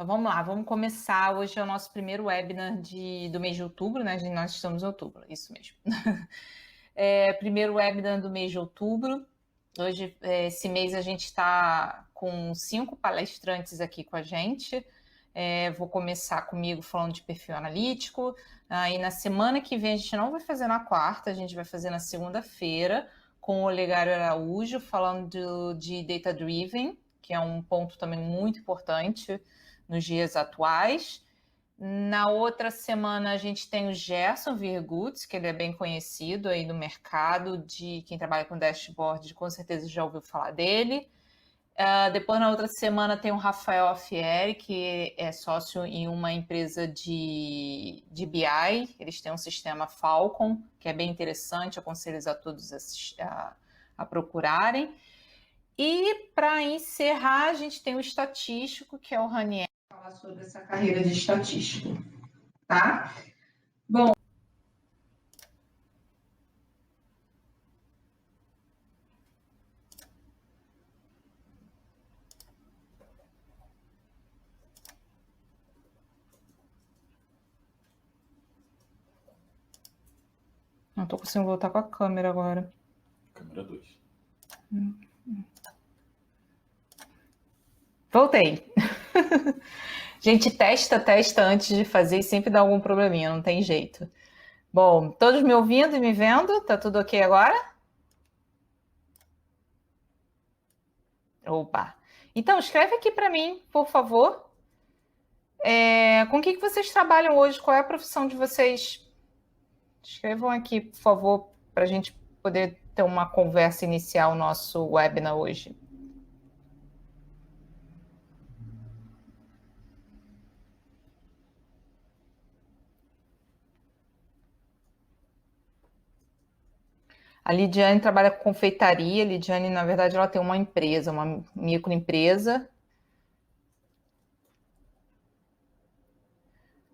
Então vamos lá, vamos começar. Hoje é o nosso primeiro webinar do mês de outubro, né? Nós estamos em outubro, isso mesmo. Primeiro webinar do mês de outubro. Hoje, esse mês, a gente está com 5 palestrantes aqui com a gente. Vou começar comigo falando de perfil analítico. E na semana que vem, a gente não vai fazer na quarta, a gente vai fazer na segunda-feira, com o Olegário Araújo, falando de Data Driven, que é um ponto também muito importante nos dias atuais. Na outra semana, a gente tem o Gerson Virguts, que ele é bem conhecido aí no mercado, de quem trabalha com dashboard, com certeza já ouviu falar dele. Depois, na outra semana, tem o Rafael Alfieri, que é sócio em uma empresa de BI. Eles têm um sistema Falcon, que é bem interessante, aconselho a todos a procurarem. E, para encerrar, a gente tem o estatístico, que é o Raniel, falar sobre essa carreira de estatístico, tá? Bom, não tô conseguindo voltar com a câmera agora. Câmera 2. Voltei. Gente, testa antes de fazer e sempre dá algum probleminha, não tem jeito. Bom, todos me ouvindo e me vendo? Tá tudo ok agora? Opa! Então, escreve aqui para mim, por favor. Com o que vocês trabalham hoje? Qual é a profissão de vocês? Escrevam aqui, por favor, para a gente poder ter uma conversa inicial no nosso webinar hoje. A Lidiane trabalha com confeitaria. A Lidiane, na verdade, ela tem uma empresa, uma microempresa.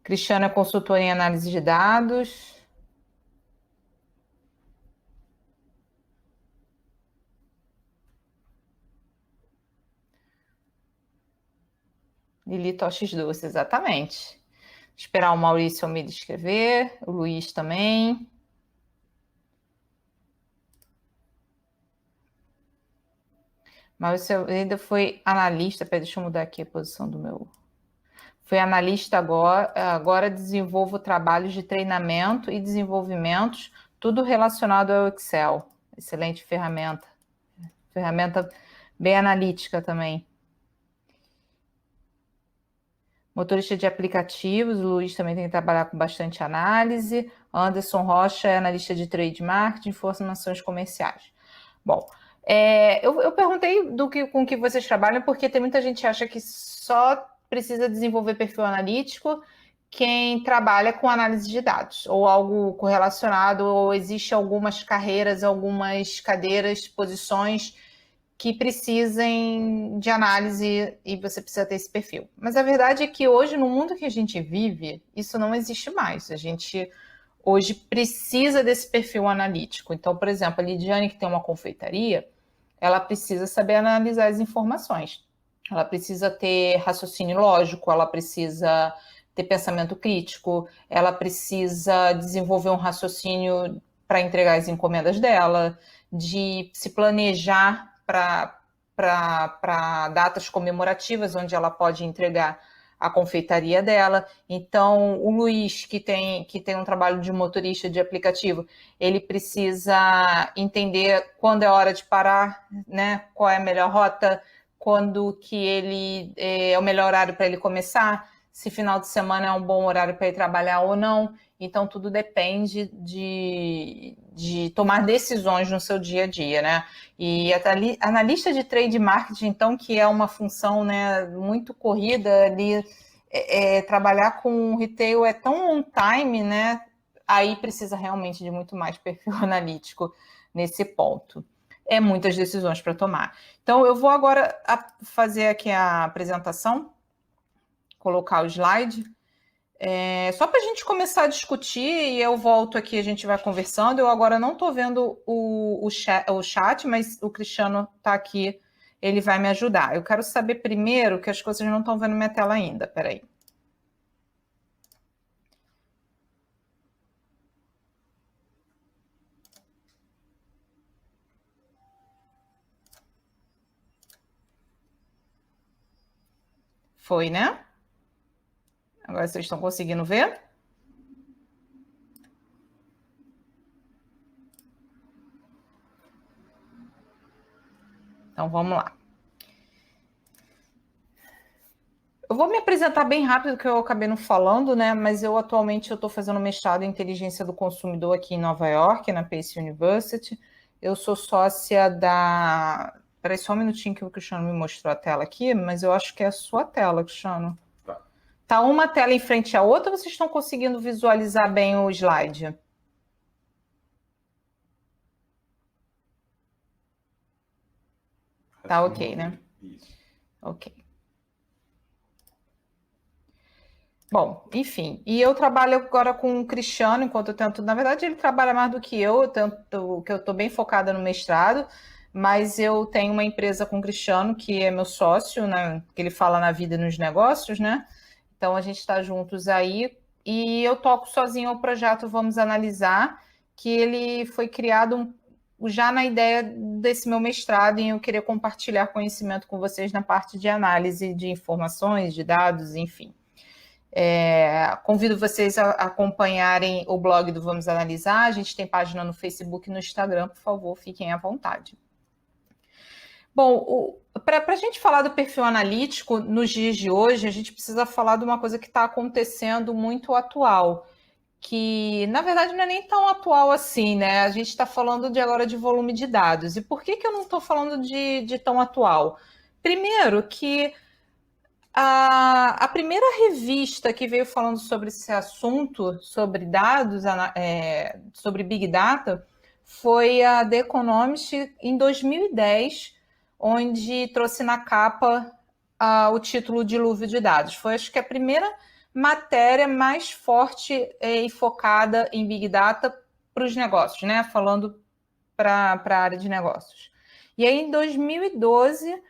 Cristiana é consultora em análise de dados. Lili Toches Doce, exatamente. Esperar o Maurício Almeida escrever, o Luiz também. Maurício Almeida foi analista, deixa eu mudar aqui a posição do meu... Foi analista agora desenvolvo trabalhos de treinamento e desenvolvimentos, tudo relacionado ao Excel. Excelente ferramenta. Ferramenta bem analítica também. Motorista de aplicativos, o Luiz também tem que trabalhar com bastante análise. Anderson Rocha é analista de trade marketing, informações comerciais. Bom, eu perguntei com que vocês trabalham, porque tem muita gente que acha que só precisa desenvolver perfil analítico quem trabalha com análise de dados, ou algo correlacionado, ou existe algumas carreiras, algumas cadeiras, posições que precisem de análise e você precisa ter esse perfil. Mas a verdade é que hoje, no mundo que a gente vive, isso não existe mais. A gente hoje precisa desse perfil analítico. Então, por exemplo, a Lidiane, que tem uma confeitaria, ela precisa saber analisar as informações. Ela precisa ter raciocínio lógico, ela precisa ter pensamento crítico, ela precisa desenvolver um raciocínio para entregar as encomendas dela, de se planejar para datas comemorativas, onde ela pode entregar a confeitaria dela. Então, o Luiz, que tem um trabalho de motorista de aplicativo, ele precisa entender quando é hora de parar, né? Qual é a melhor rota, quando que é o melhor horário para ele começar, se final de semana é um bom horário para ele trabalhar ou não. Então, tudo depende de tomar decisões no seu dia a dia, né? E a analista de trade marketing, então, que é uma função, né, muito corrida ali, trabalhar com retail é tão on time, né? Aí precisa realmente de muito mais perfil analítico nesse ponto. Muitas decisões para tomar. Então, eu vou agora fazer aqui a apresentação, colocar o slide, só para a gente começar a discutir, e eu volto aqui, a gente vai conversando. Eu agora não estou vendo o chat, mas o Cristiano está aqui ele vai me ajudar. Eu quero saber primeiro que as coisas não estão vendo minha tela ainda. Peraí. Foi, né? Agora vocês estão conseguindo ver? Então vamos lá. Eu vou me apresentar bem rápido, que eu acabei não falando, né? Mas eu atualmente estou fazendo mestrado em inteligência do consumidor aqui em Nova York, na Pace University. Eu sou sócia da. Peraí, só um minutinho que o Cristiano me mostrou a tela aqui, mas eu acho que é a sua tela, Cristiano. Tá uma tela em frente à outra, ou vocês estão conseguindo visualizar bem o slide? Tá ok, né? Isso. Ok. Bom, enfim, e eu trabalho agora com o Cristiano, enquanto eu tento, na verdade ele trabalha mais do que eu tento, que eu estou bem focada no mestrado, mas eu tenho uma empresa com o Cristiano, que é meu sócio, né, que ele fala na vida e nos negócios, né, então a gente está juntos aí, e eu toco sozinho o projeto Vamos Analisar, que ele foi criado já na ideia desse meu mestrado, e eu queria compartilhar conhecimento com vocês na parte de análise de informações, de dados, enfim. Convido vocês a acompanharem o blog do Vamos Analisar. A gente tem página no Facebook e no Instagram, por favor, fiquem à vontade. Bom, para a gente falar do perfil analítico nos dias de hoje, a gente precisa falar de uma coisa que está acontecendo muito atual, que na verdade não é nem tão atual assim, né? A gente está falando agora de volume de dados. E por que eu não estou falando de tão atual? Primeiro, que a primeira revista que veio falando sobre esse assunto, sobre dados, sobre Big Data, foi a The Economist em 2010, onde trouxe na capa o título Dilúvio de Dados. Foi, acho que, a primeira matéria mais forte e focada em Big Data para os negócios, né? Falando para a área de negócios. E aí, em 2012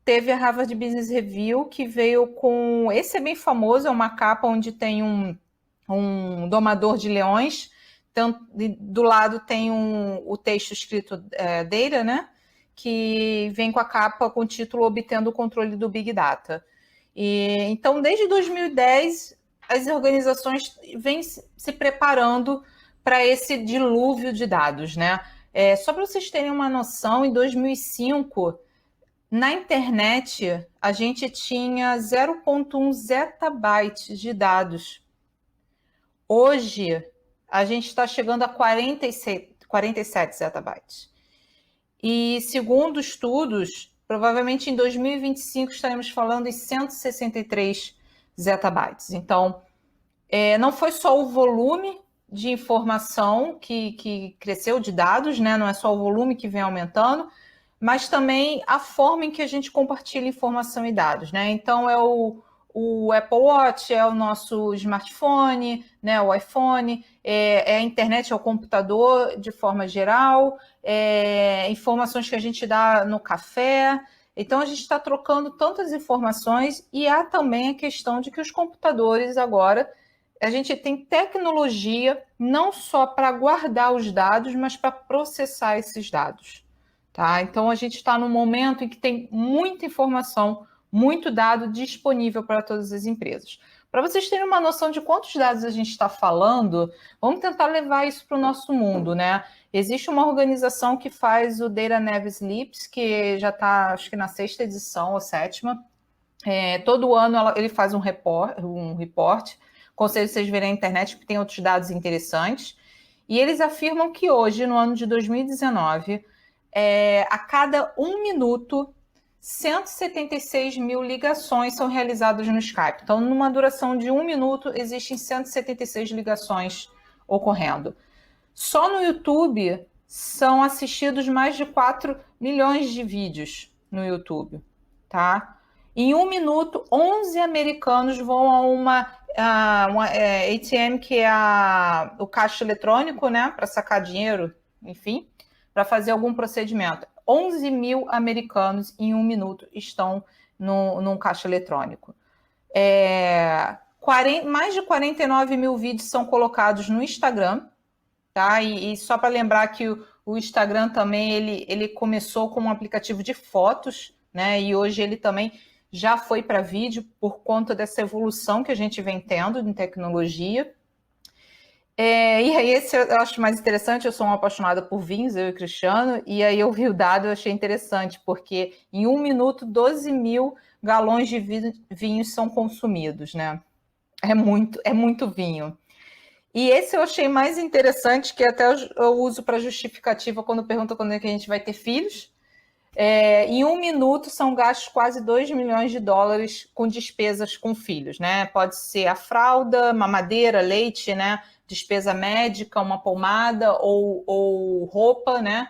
teve a Harvard Business Review, que veio com... Esse é bem famoso, é uma capa onde tem um domador de leões, então, do lado tem o texto escrito Data, né? Que vem com a capa com o título Obtendo o Controle do Big Data. Então, desde 2010, as organizações vêm se preparando para esse dilúvio de dados, né? Só para vocês terem uma noção, em 2005... na internet, a gente tinha 0,1 zettabytes de dados. Hoje, a gente está chegando a 47 zettabytes. E, segundo estudos, provavelmente em 2025 estaremos falando em 163 zettabytes. Então, não foi só o volume de informação que cresceu, de dados, né? Não é só o volume que vem aumentando, mas também a forma em que a gente compartilha informação e dados, né? Então, é o Apple Watch, é o nosso smartphone, né? O iPhone, é a internet, é o computador de forma geral, informações que a gente dá no café. Então, a gente está trocando tantas informações e há também a questão de que os computadores agora, a gente tem tecnologia não só para guardar os dados, mas para processar esses dados. Tá? Então, a gente está num momento em que tem muita informação, muito dado disponível para todas as empresas. Para vocês terem uma noção de quantos dados a gente está falando, vamos tentar levar isso para o nosso mundo, né? Existe uma organização que faz o Data Never Sleeps, que já está, acho que na 6ª edição ou 7ª. Todo ano ele faz um report. Conselho vocês verem na internet, porque tem outros dados interessantes. E eles afirmam que hoje, no ano de 2019... a cada 1 minuto, 176 mil ligações são realizadas no Skype. Então, numa duração de 1 minuto, existem 176 ligações ocorrendo. Só no YouTube são assistidos mais de 4 milhões de vídeos no YouTube, tá? Em 1 minuto, 11 americanos vão a uma ATM, que é o caixa eletrônico, né? Para sacar dinheiro, enfim, para fazer algum procedimento. 11 mil americanos em 1 minuto estão num caixa eletrônico. Mais de 49 mil vídeos são colocados no Instagram, tá? E só para lembrar que o Instagram também ele começou como um aplicativo de fotos, né? E hoje ele também já foi para vídeo por conta dessa evolução que a gente vem tendo em tecnologia. E aí esse eu acho mais interessante, eu sou uma apaixonada por vinhos, eu e o Cristiano, e aí eu vi o dado e eu achei interessante, porque em 1 minuto, 12 mil galões de vinhos são consumidos, né? É muito vinho. E esse eu achei mais interessante, que até eu uso para justificativa quando pergunta quando é que a gente vai ter filhos. Em 1 minuto são gastos quase 2 milhões de dólares com despesas com filhos, né? Pode ser a fralda, mamadeira, leite, né? Despesa médica, uma pomada ou roupa, né?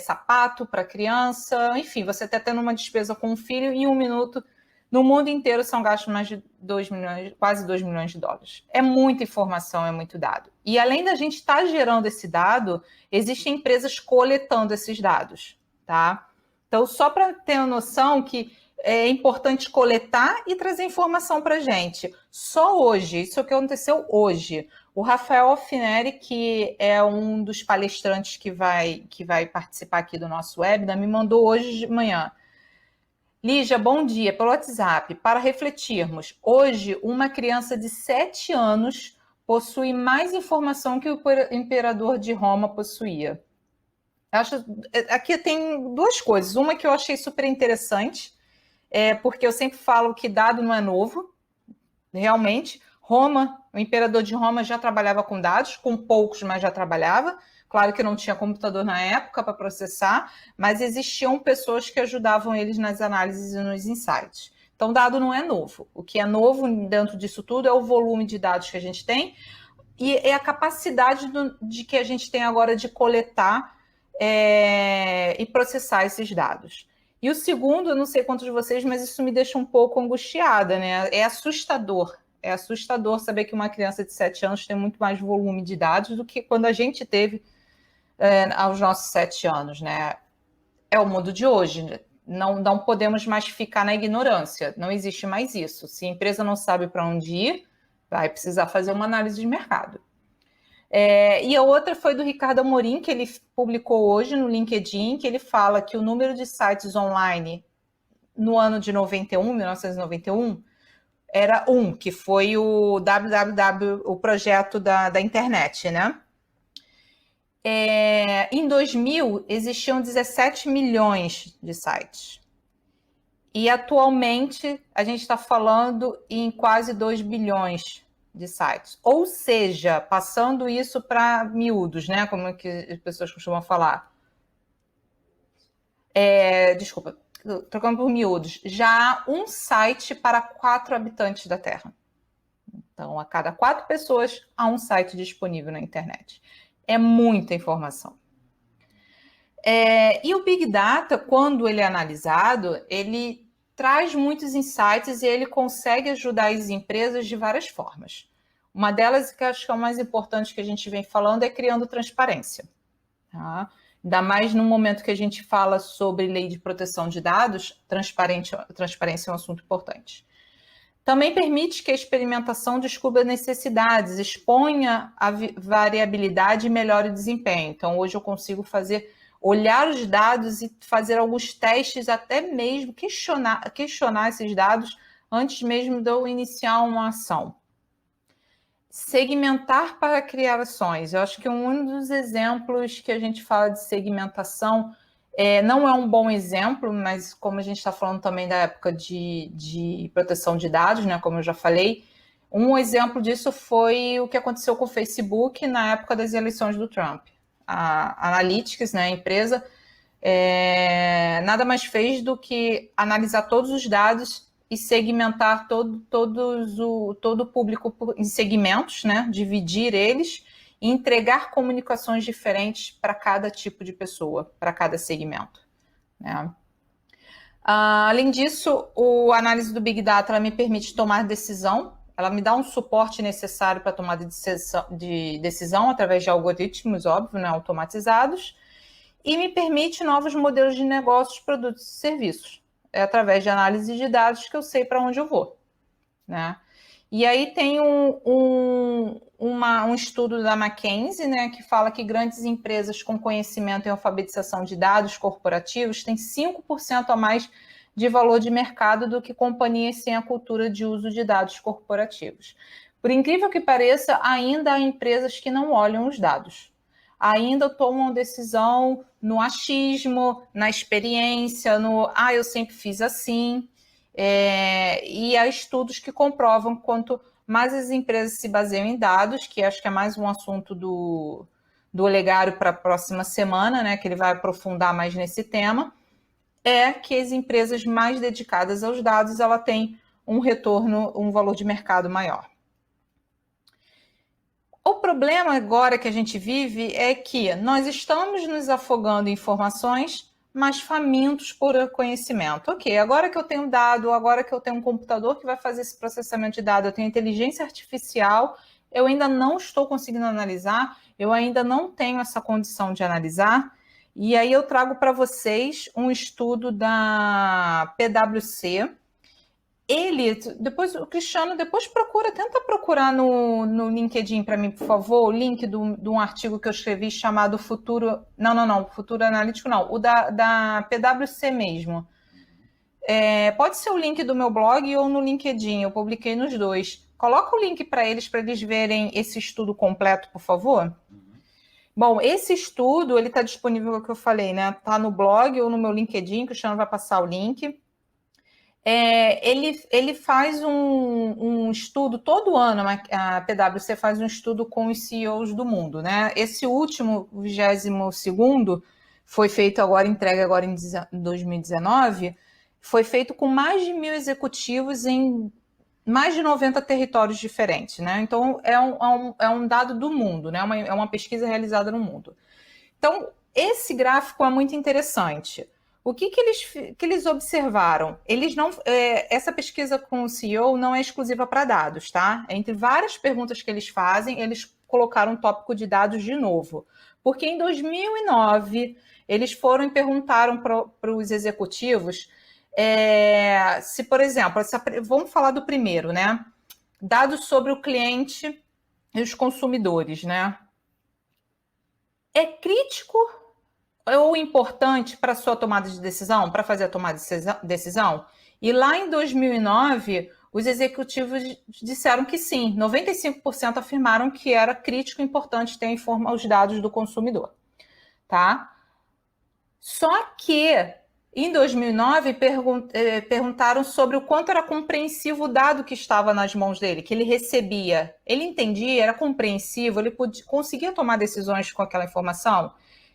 Sapato para criança, enfim, você está tendo uma despesa com um filho em 1 minuto. No mundo inteiro são gastos mais de 2 milhões, quase 2 milhões de dólares. É muita informação, é muito dado. E além da gente estar gerando esse dado, existem empresas coletando esses dados, tá? Então, só para ter uma noção que é importante coletar e trazer informação para a gente. Só hoje, isso é o que aconteceu hoje. O Rafael Alfineri, que é um dos palestrantes que vai participar aqui do nosso webinar, me mandou hoje de manhã. Lígia, bom dia, pelo WhatsApp. Para refletirmos, hoje uma criança de 7 anos possui mais informação que o imperador de Roma possuía. Aqui tem duas coisas. Uma que eu achei super interessante, porque eu sempre falo que dado não é novo. Realmente, o imperador de Roma já trabalhava com dados, com poucos, mas já trabalhava. Claro que não tinha computador na época para processar, mas existiam pessoas que ajudavam eles nas análises e nos insights. Então, dado não é novo. O que é novo dentro disso tudo é o volume de dados que a gente tem e é a capacidade de que a gente tem agora de coletar e processar esses dados. E o segundo, eu não sei quantos de vocês, mas isso me deixa um pouco angustiada, né? É assustador. É assustador saber que uma criança de 7 anos tem muito mais volume de dados do que quando a gente teve aos nossos 7 anos, né? É o mundo de hoje. Não podemos mais ficar na ignorância. Não existe mais isso. Se a empresa não sabe para onde ir, vai precisar fazer uma análise de mercado. E a outra foi do Ricardo Amorim, que ele publicou hoje no LinkedIn, que ele fala que o número de sites online no ano de 1991, era que foi o www, o projeto da internet, né? Em 2000, existiam 17 milhões de sites. E atualmente, a gente está falando em quase 2 bilhões de sites. Ou seja, passando isso para miúdos, né? Como é que as pessoas costumam falar. Desculpa, trocando por miúdos. Já há um site para 4 habitantes da Terra. Então, a cada 4 pessoas, há um site disponível na internet. É muita informação. E o Big Data, quando ele é analisado, ele traz muitos insights e ele consegue ajudar as empresas de várias formas. Uma delas, que eu acho que é o mais importante que a gente vem falando, é criando transparência. Tá? Ainda mais no momento que a gente fala sobre lei de proteção de dados, transparência é um assunto importante. Também permite que a experimentação descubra necessidades, exponha a variabilidade e melhore o desempenho. Então, hoje eu consigo olhar os dados e fazer alguns testes, até mesmo questionar esses dados antes mesmo de eu iniciar uma ação. Segmentar para criar ações. Eu acho que um dos exemplos que a gente fala de segmentação não é um bom exemplo, mas como a gente está falando também da época de proteção de dados, né, como eu já falei, um exemplo disso foi o que aconteceu com o Facebook na época das eleições do Trump. A Analytics, né, a empresa, nada mais fez do que analisar todos os dados e segmentar todo o público em segmentos, né, dividir eles e entregar comunicações diferentes para cada tipo de pessoa, para cada segmento. Né? Além disso, a análise do Big Data ela me permite tomar decisão, ela me dá um suporte necessário para tomada de decisão através de algoritmos, óbvio, né, automatizados, e me permite novos modelos de negócios, produtos e serviços. É através de análise de dados que eu sei para onde eu vou, né? E aí tem um estudo da McKinsey, né, que fala que grandes empresas com conhecimento em alfabetização de dados corporativos têm 5% a mais de valor de mercado do que companhias sem a cultura de uso de dados corporativos. Por incrível que pareça, ainda há empresas que não olham os dados. Ainda tomam decisão no achismo, na experiência, eu sempre fiz assim. E há estudos que comprovam quanto mais as empresas se baseiam em dados, que acho que é mais um assunto do Olegário para a próxima semana, né, que ele vai aprofundar mais nesse tema, é que as empresas mais dedicadas aos dados, ela tem um retorno, um valor de mercado maior. O problema agora que a gente vive é que nós estamos nos afogando em informações, mas famintos por conhecimento. Ok, agora que eu tenho dado, agora que eu tenho um computador que vai fazer esse processamento de dados, eu tenho inteligência artificial, eu ainda não estou conseguindo analisar, eu ainda não tenho essa condição de analisar, e aí eu trago para vocês um estudo da PwC. O Cristiano, depois tenta procurar no LinkedIn para mim, por favor, o link de um artigo que eu escrevi chamado Futuro... Não, Futuro Analítico não, o da PwC mesmo. Pode ser o link do meu blog ou no LinkedIn, eu publiquei nos dois. Coloca o link para eles verem esse estudo completo, por favor. Bom, esse estudo, ele está disponível, o que eu falei, né? Está no blog ou no meu LinkedIn, o Cristiano vai passar o link. Ele faz um estudo, todo ano a PwC faz um estudo com os CEOs do mundo, né? Esse último, o 22º, foi feito entregue agora em 2019, foi feito com mais de 1.000 executivos em mais de 90 territórios diferentes, né? Então, é um dado do mundo, né? É uma pesquisa realizada no mundo. Então, esse gráfico é muito interessante. O que eles observaram? Essa pesquisa com o CEO não é exclusiva para dados, tá? Entre várias perguntas que eles fazem, eles colocaram um tópico de dados de novo. Porque em 2009, eles foram e perguntaram para os executivos se, por exemplo, vamos falar do primeiro, né? Dados sobre o cliente e os consumidores, né? É crítico ou importante para a sua tomada de decisão, para fazer a tomada de decisão? E lá em 2009, os executivos disseram que sim, 95% afirmaram que era crítico e importante ter os dados do consumidor, tá? Só que em 2009 perguntaram sobre o quanto era compreensivo o dado que estava nas mãos dele, que ele recebia. Ele entendia, era compreensivo, ele conseguia tomar decisões com aquela informação?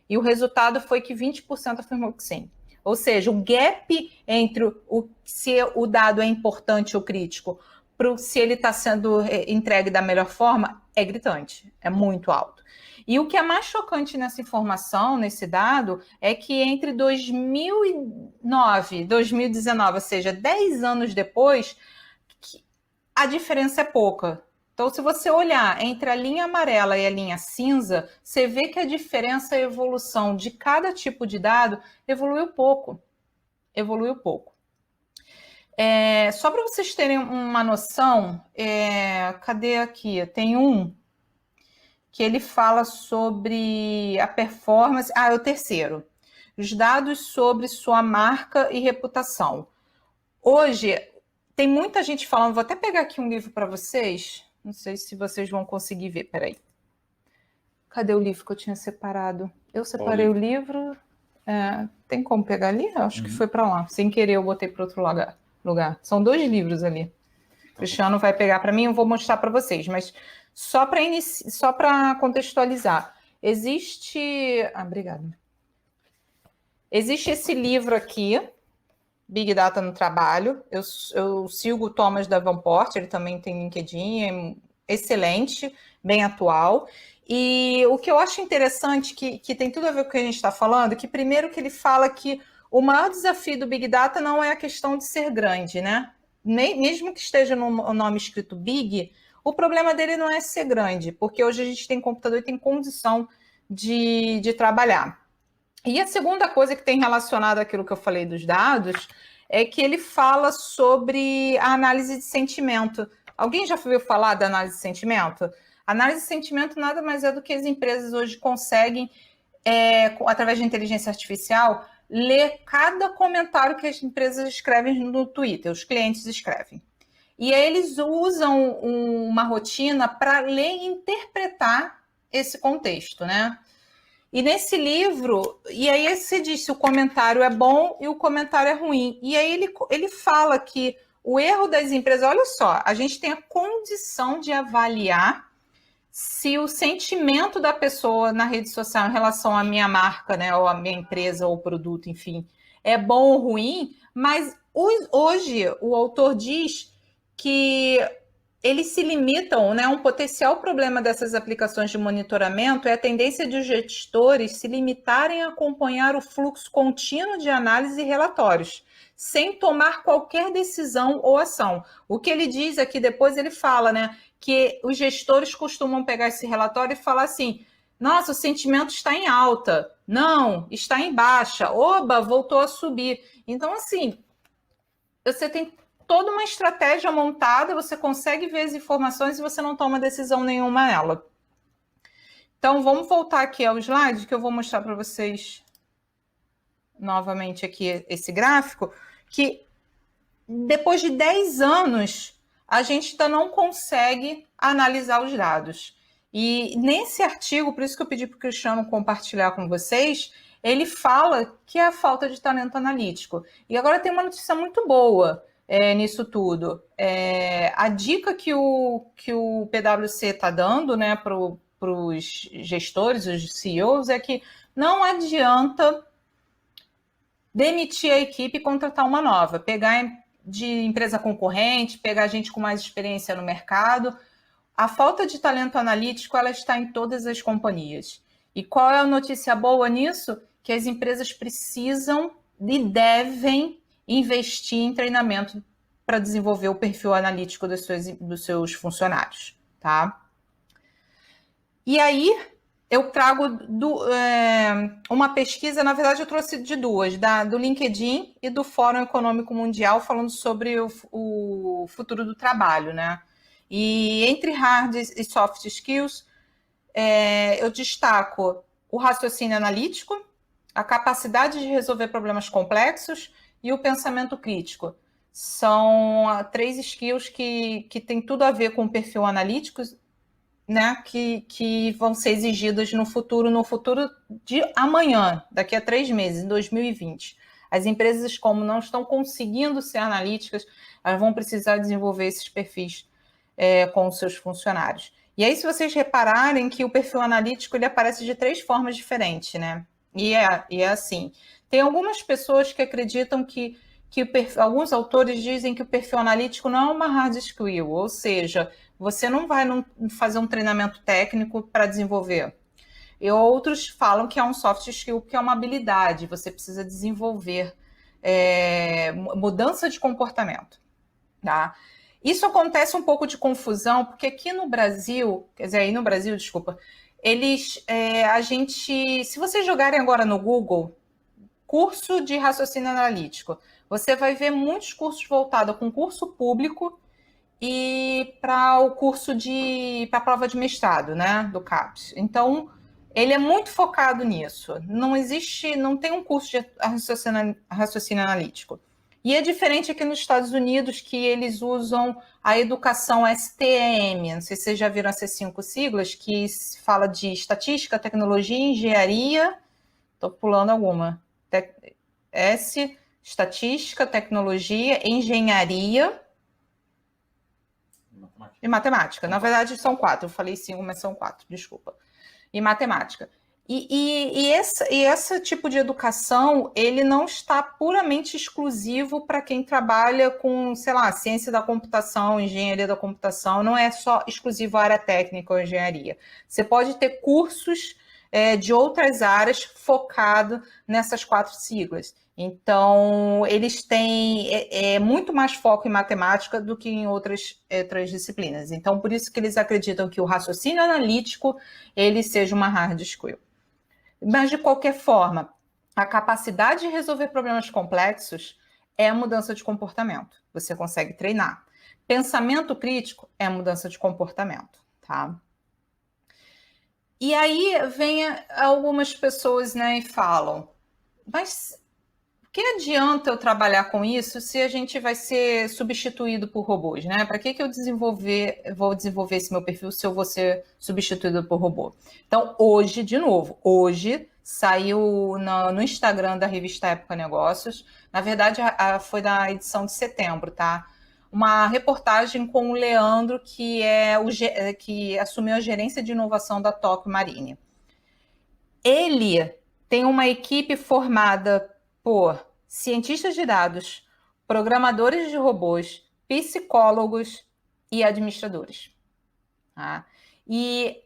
E o resultado foi que 20% afirmou que sim. Ou seja, o gap entre se o dado é importante ou crítico, se ele está sendo entregue da melhor forma, é gritante, é muito alto. E o que é mais chocante nessa informação, nesse dado, é que entre 2009 e 2019, ou seja, 10 anos depois, a diferença é pouca. Então, se você olhar entre a linha amarela e a linha cinza, você vê que a diferença, a evolução de cada tipo de dado evoluiu pouco. Evoluiu pouco. Só para vocês terem uma noção, cadê aqui? Tem que ele fala sobre a performance. É o terceiro. Os dados sobre sua marca e reputação. Hoje, tem muita gente falando, vou até pegar aqui um livro para vocês, não sei se vocês vão conseguir ver, peraí. Cadê o livro que eu tinha separado? Eu separei o livro, tem como pegar ali? Eu acho que foi para lá, sem querer eu botei para outro lugar. São 2 livros ali. O Cristiano vai pegar para mim, eu vou mostrar para vocês, mas só para contextualizar. Obrigada. Existe esse livro aqui, Big Data no Trabalho. Eu sigo o Thomas Davenport, ele também tem LinkedIn, é excelente, bem atual. E o que eu acho interessante, que tem tudo a ver com o que a gente está falando, que primeiro que ele fala que o maior desafio do Big Data não é a questão de ser grande, né? Mesmo que esteja no nome escrito Big, o problema dele não é ser grande, porque hoje a gente tem computador e tem condição de trabalhar. E a segunda coisa que tem relacionado àquilo que eu falei dos dados é que ele fala sobre a análise de sentimento. Alguém já ouviu falar da análise de sentimento? Análise de sentimento nada mais é do que as empresas hoje conseguem, através de inteligência artificial, ler cada comentário que as empresas escrevem no Twitter, os clientes escrevem. E aí eles usam uma rotina para ler e interpretar esse contexto, né? E nesse livro, e aí você diz se o comentário é bom e o comentário é ruim. E aí ele fala que o erro das empresas, olha só, a gente tem a condição de avaliar se o sentimento da pessoa na rede social em relação à minha marca, né, ou à minha empresa ou produto, enfim, é bom ou ruim, mas hoje o autor diz que eles se limitam, né? Um potencial problema dessas aplicações de monitoramento é a tendência de os gestores se limitarem a acompanhar o fluxo contínuo de análise e relatórios, sem tomar qualquer decisão ou ação. O que ele diz aqui depois, ele fala, né? Que os gestores costumam pegar esse relatório e falar assim: nossa, o sentimento está em alta, não, está em baixa, oba, voltou a subir. Então, assim, você tem toda uma estratégia montada, você consegue ver as informações e você não toma decisão nenhuma nela. Então, vamos voltar aqui ao slide, que eu vou mostrar para vocês novamente aqui esse gráfico, que depois de 10 anos, a gente ainda não consegue analisar os dados. E nesse artigo, por isso que eu pedi para o Cristiano compartilhar com vocês, ele fala que é a falta de talento analítico. E agora tem uma notícia muito boa nisso tudo. A dica que o PwC está dando, né, para os gestores, os CEOs, é que não adianta demitir a equipe e contratar uma nova, pegar de empresa concorrente, pegar gente com mais experiência no mercado. A falta de talento analítico, ela está em todas as companhias. E qual é a notícia boa nisso? Que as empresas precisam e devem investir em treinamento para desenvolver o perfil analítico dos seus funcionários, tá? E aí, eu trago uma pesquisa, na verdade eu trouxe de duas, do LinkedIn e do Fórum Econômico Mundial, falando sobre o futuro do trabalho, né? E entre hard e soft skills, eu destaco o raciocínio analítico, a capacidade de resolver problemas complexos e o pensamento crítico. São 3 skills que têm tudo a ver com o perfil analítico, né, que vão ser exigidas no futuro de amanhã, daqui a 3 meses, em 2020. As empresas, como não estão conseguindo ser analíticas, elas vão precisar desenvolver esses perfis com os seus funcionários. E aí, se vocês repararem que o perfil analítico ele aparece de 3 formas diferentes, né? E é assim. Tem algumas pessoas que acreditam que alguns autores dizem que o perfil analítico não é uma hard skill, ou seja, você não vai fazer um treinamento técnico para desenvolver. E outros falam que é um soft skill, que é uma habilidade, você precisa desenvolver mudança de comportamento, tá? Isso acontece um pouco de confusão, porque aqui no Brasil, desculpa, se vocês jogarem agora no Google, curso de raciocínio analítico, você vai ver muitos cursos voltados com concurso público e para o curso para a prova de mestrado, né, do CAPES. Então, ele é muito focado nisso. Não tem um curso de raciocínio analítico. E é diferente aqui nos Estados Unidos, que eles usam a educação STEM. Não sei se vocês já viram essas 5 siglas, que fala de estatística, tecnologia, engenharia. Estou pulando alguma. Estatística, tecnologia, engenharia e matemática. Na verdade, são 4. Eu falei 5, mas são 4, desculpa. E matemática. E esse tipo de educação, ele não está puramente exclusivo para quem trabalha com, sei lá, ciência da computação, engenharia da computação, não é só exclusivo à área técnica ou engenharia. Você pode ter cursos de outras áreas focado nessas 4 siglas. Então, eles têm muito mais foco em matemática do que em outras disciplinas. Então, por isso que eles acreditam que o raciocínio analítico ele seja uma hard skill. Mas, de qualquer forma, A capacidade de resolver problemas complexos é a mudança de comportamento. Você consegue treinar. Pensamento crítico é a mudança de comportamento, tá? E aí vem algumas pessoas, né, e falam, mas o que adianta eu trabalhar com isso se a gente vai ser substituído por robôs, né? Para que eu vou desenvolver esse meu perfil se eu vou ser substituído por robô? Então, hoje, de novo, saiu no Instagram da revista Época Negócios, na verdade foi na edição de setembro, tá? Uma reportagem com o Leandro, que assumiu a gerência de inovação da Tóquio Marine. Ele tem uma equipe formada por cientistas de dados, programadores de robôs, psicólogos e administradores. Tá? E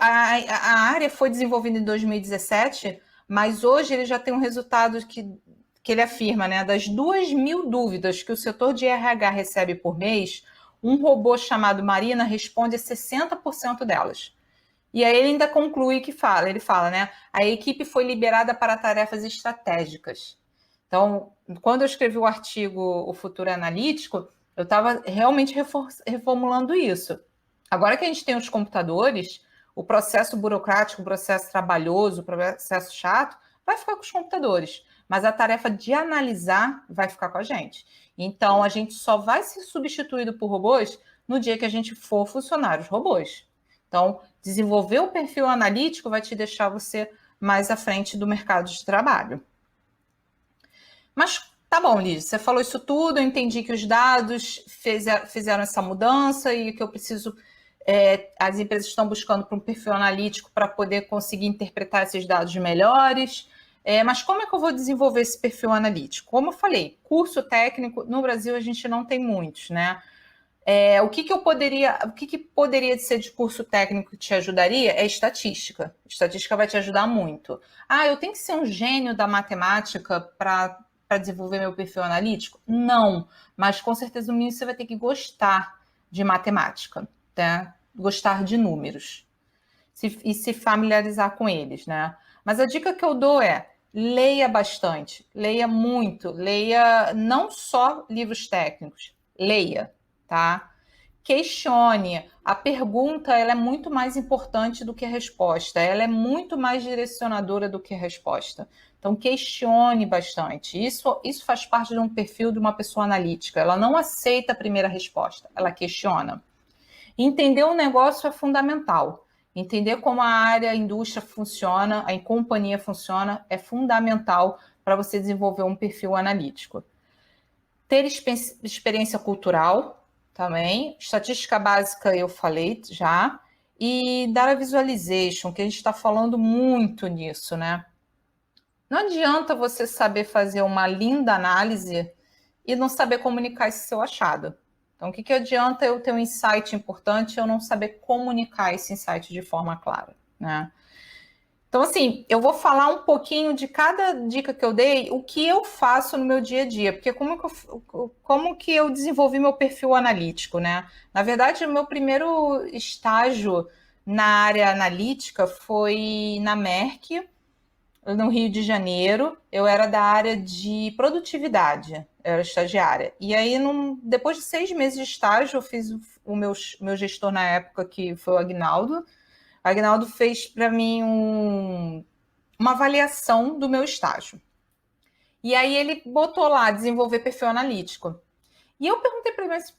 a área foi desenvolvida em 2017, mas hoje ele já tem um resultado que ele afirma, né? Das 2.000 dúvidas que o setor de RH recebe por mês, um robô chamado Marina responde a 60% delas. E aí ele ainda conclui ele fala, né? A equipe foi liberada para tarefas estratégicas. Então, quando eu escrevi o artigo O Futuro Analítico, eu estava realmente reformulando isso. Agora que a gente tem os computadores, o processo burocrático, o processo trabalhoso, o processo chato, vai ficar com os computadores. Mas a tarefa de analisar vai ficar com a gente. Então, a gente só vai ser substituído por robôs no dia que a gente for funcionários robôs. Então, desenvolver o perfil analítico vai te deixar você mais à frente do mercado de trabalho. Mas tá bom, Liz, você falou isso tudo, eu entendi que os dados fizeram essa mudança e que eu preciso... as empresas estão buscando para um perfil analítico para poder conseguir interpretar esses dados melhores. Mas como é que eu vou desenvolver esse perfil analítico? Como eu falei, curso técnico, no Brasil a gente não tem muitos, né? O que poderia ser de curso técnico que te ajudaria é estatística. Estatística vai te ajudar muito. Eu tenho que ser um gênio da matemática para desenvolver meu perfil analítico? Não, mas com certeza no mínimo você vai ter que gostar de matemática, né? Gostar de números e se familiarizar com eles, né? Mas a dica que eu dou é: leia bastante, leia muito, leia não só livros técnicos, leia, tá? Questione. A pergunta ela é muito mais importante do que a resposta. Ela é muito mais direcionadora do que a resposta. Então, questione bastante. Isso faz parte de um perfil de uma pessoa analítica. Ela não aceita a primeira resposta, ela questiona. Entender o negócio é fundamental. Entender como a indústria funciona, a companhia funciona, é fundamental para você desenvolver um perfil analítico. Ter experiência cultural também, estatística básica eu falei já, e data visualization, que a gente está falando muito nisso, né? Não adianta você saber fazer uma linda análise e não saber comunicar esse seu achado. Então, o que adianta eu ter um insight importante e eu não saber comunicar esse insight de forma clara, né? Então, assim, eu vou falar um pouquinho de cada dica que eu dei, o que eu faço no meu dia a dia, porque como que eu desenvolvi meu perfil analítico, né? Na verdade, o meu primeiro estágio na área analítica foi na Merck, no Rio de Janeiro. Eu era da área de produtividade, eu era estagiária. E aí, depois de 6 meses de estágio, eu fiz o meu gestor na época, que foi o Agnaldo. O Agnaldo fez para mim uma avaliação do meu estágio. E aí ele botou lá, desenvolver perfil analítico. E eu perguntei para ele, mas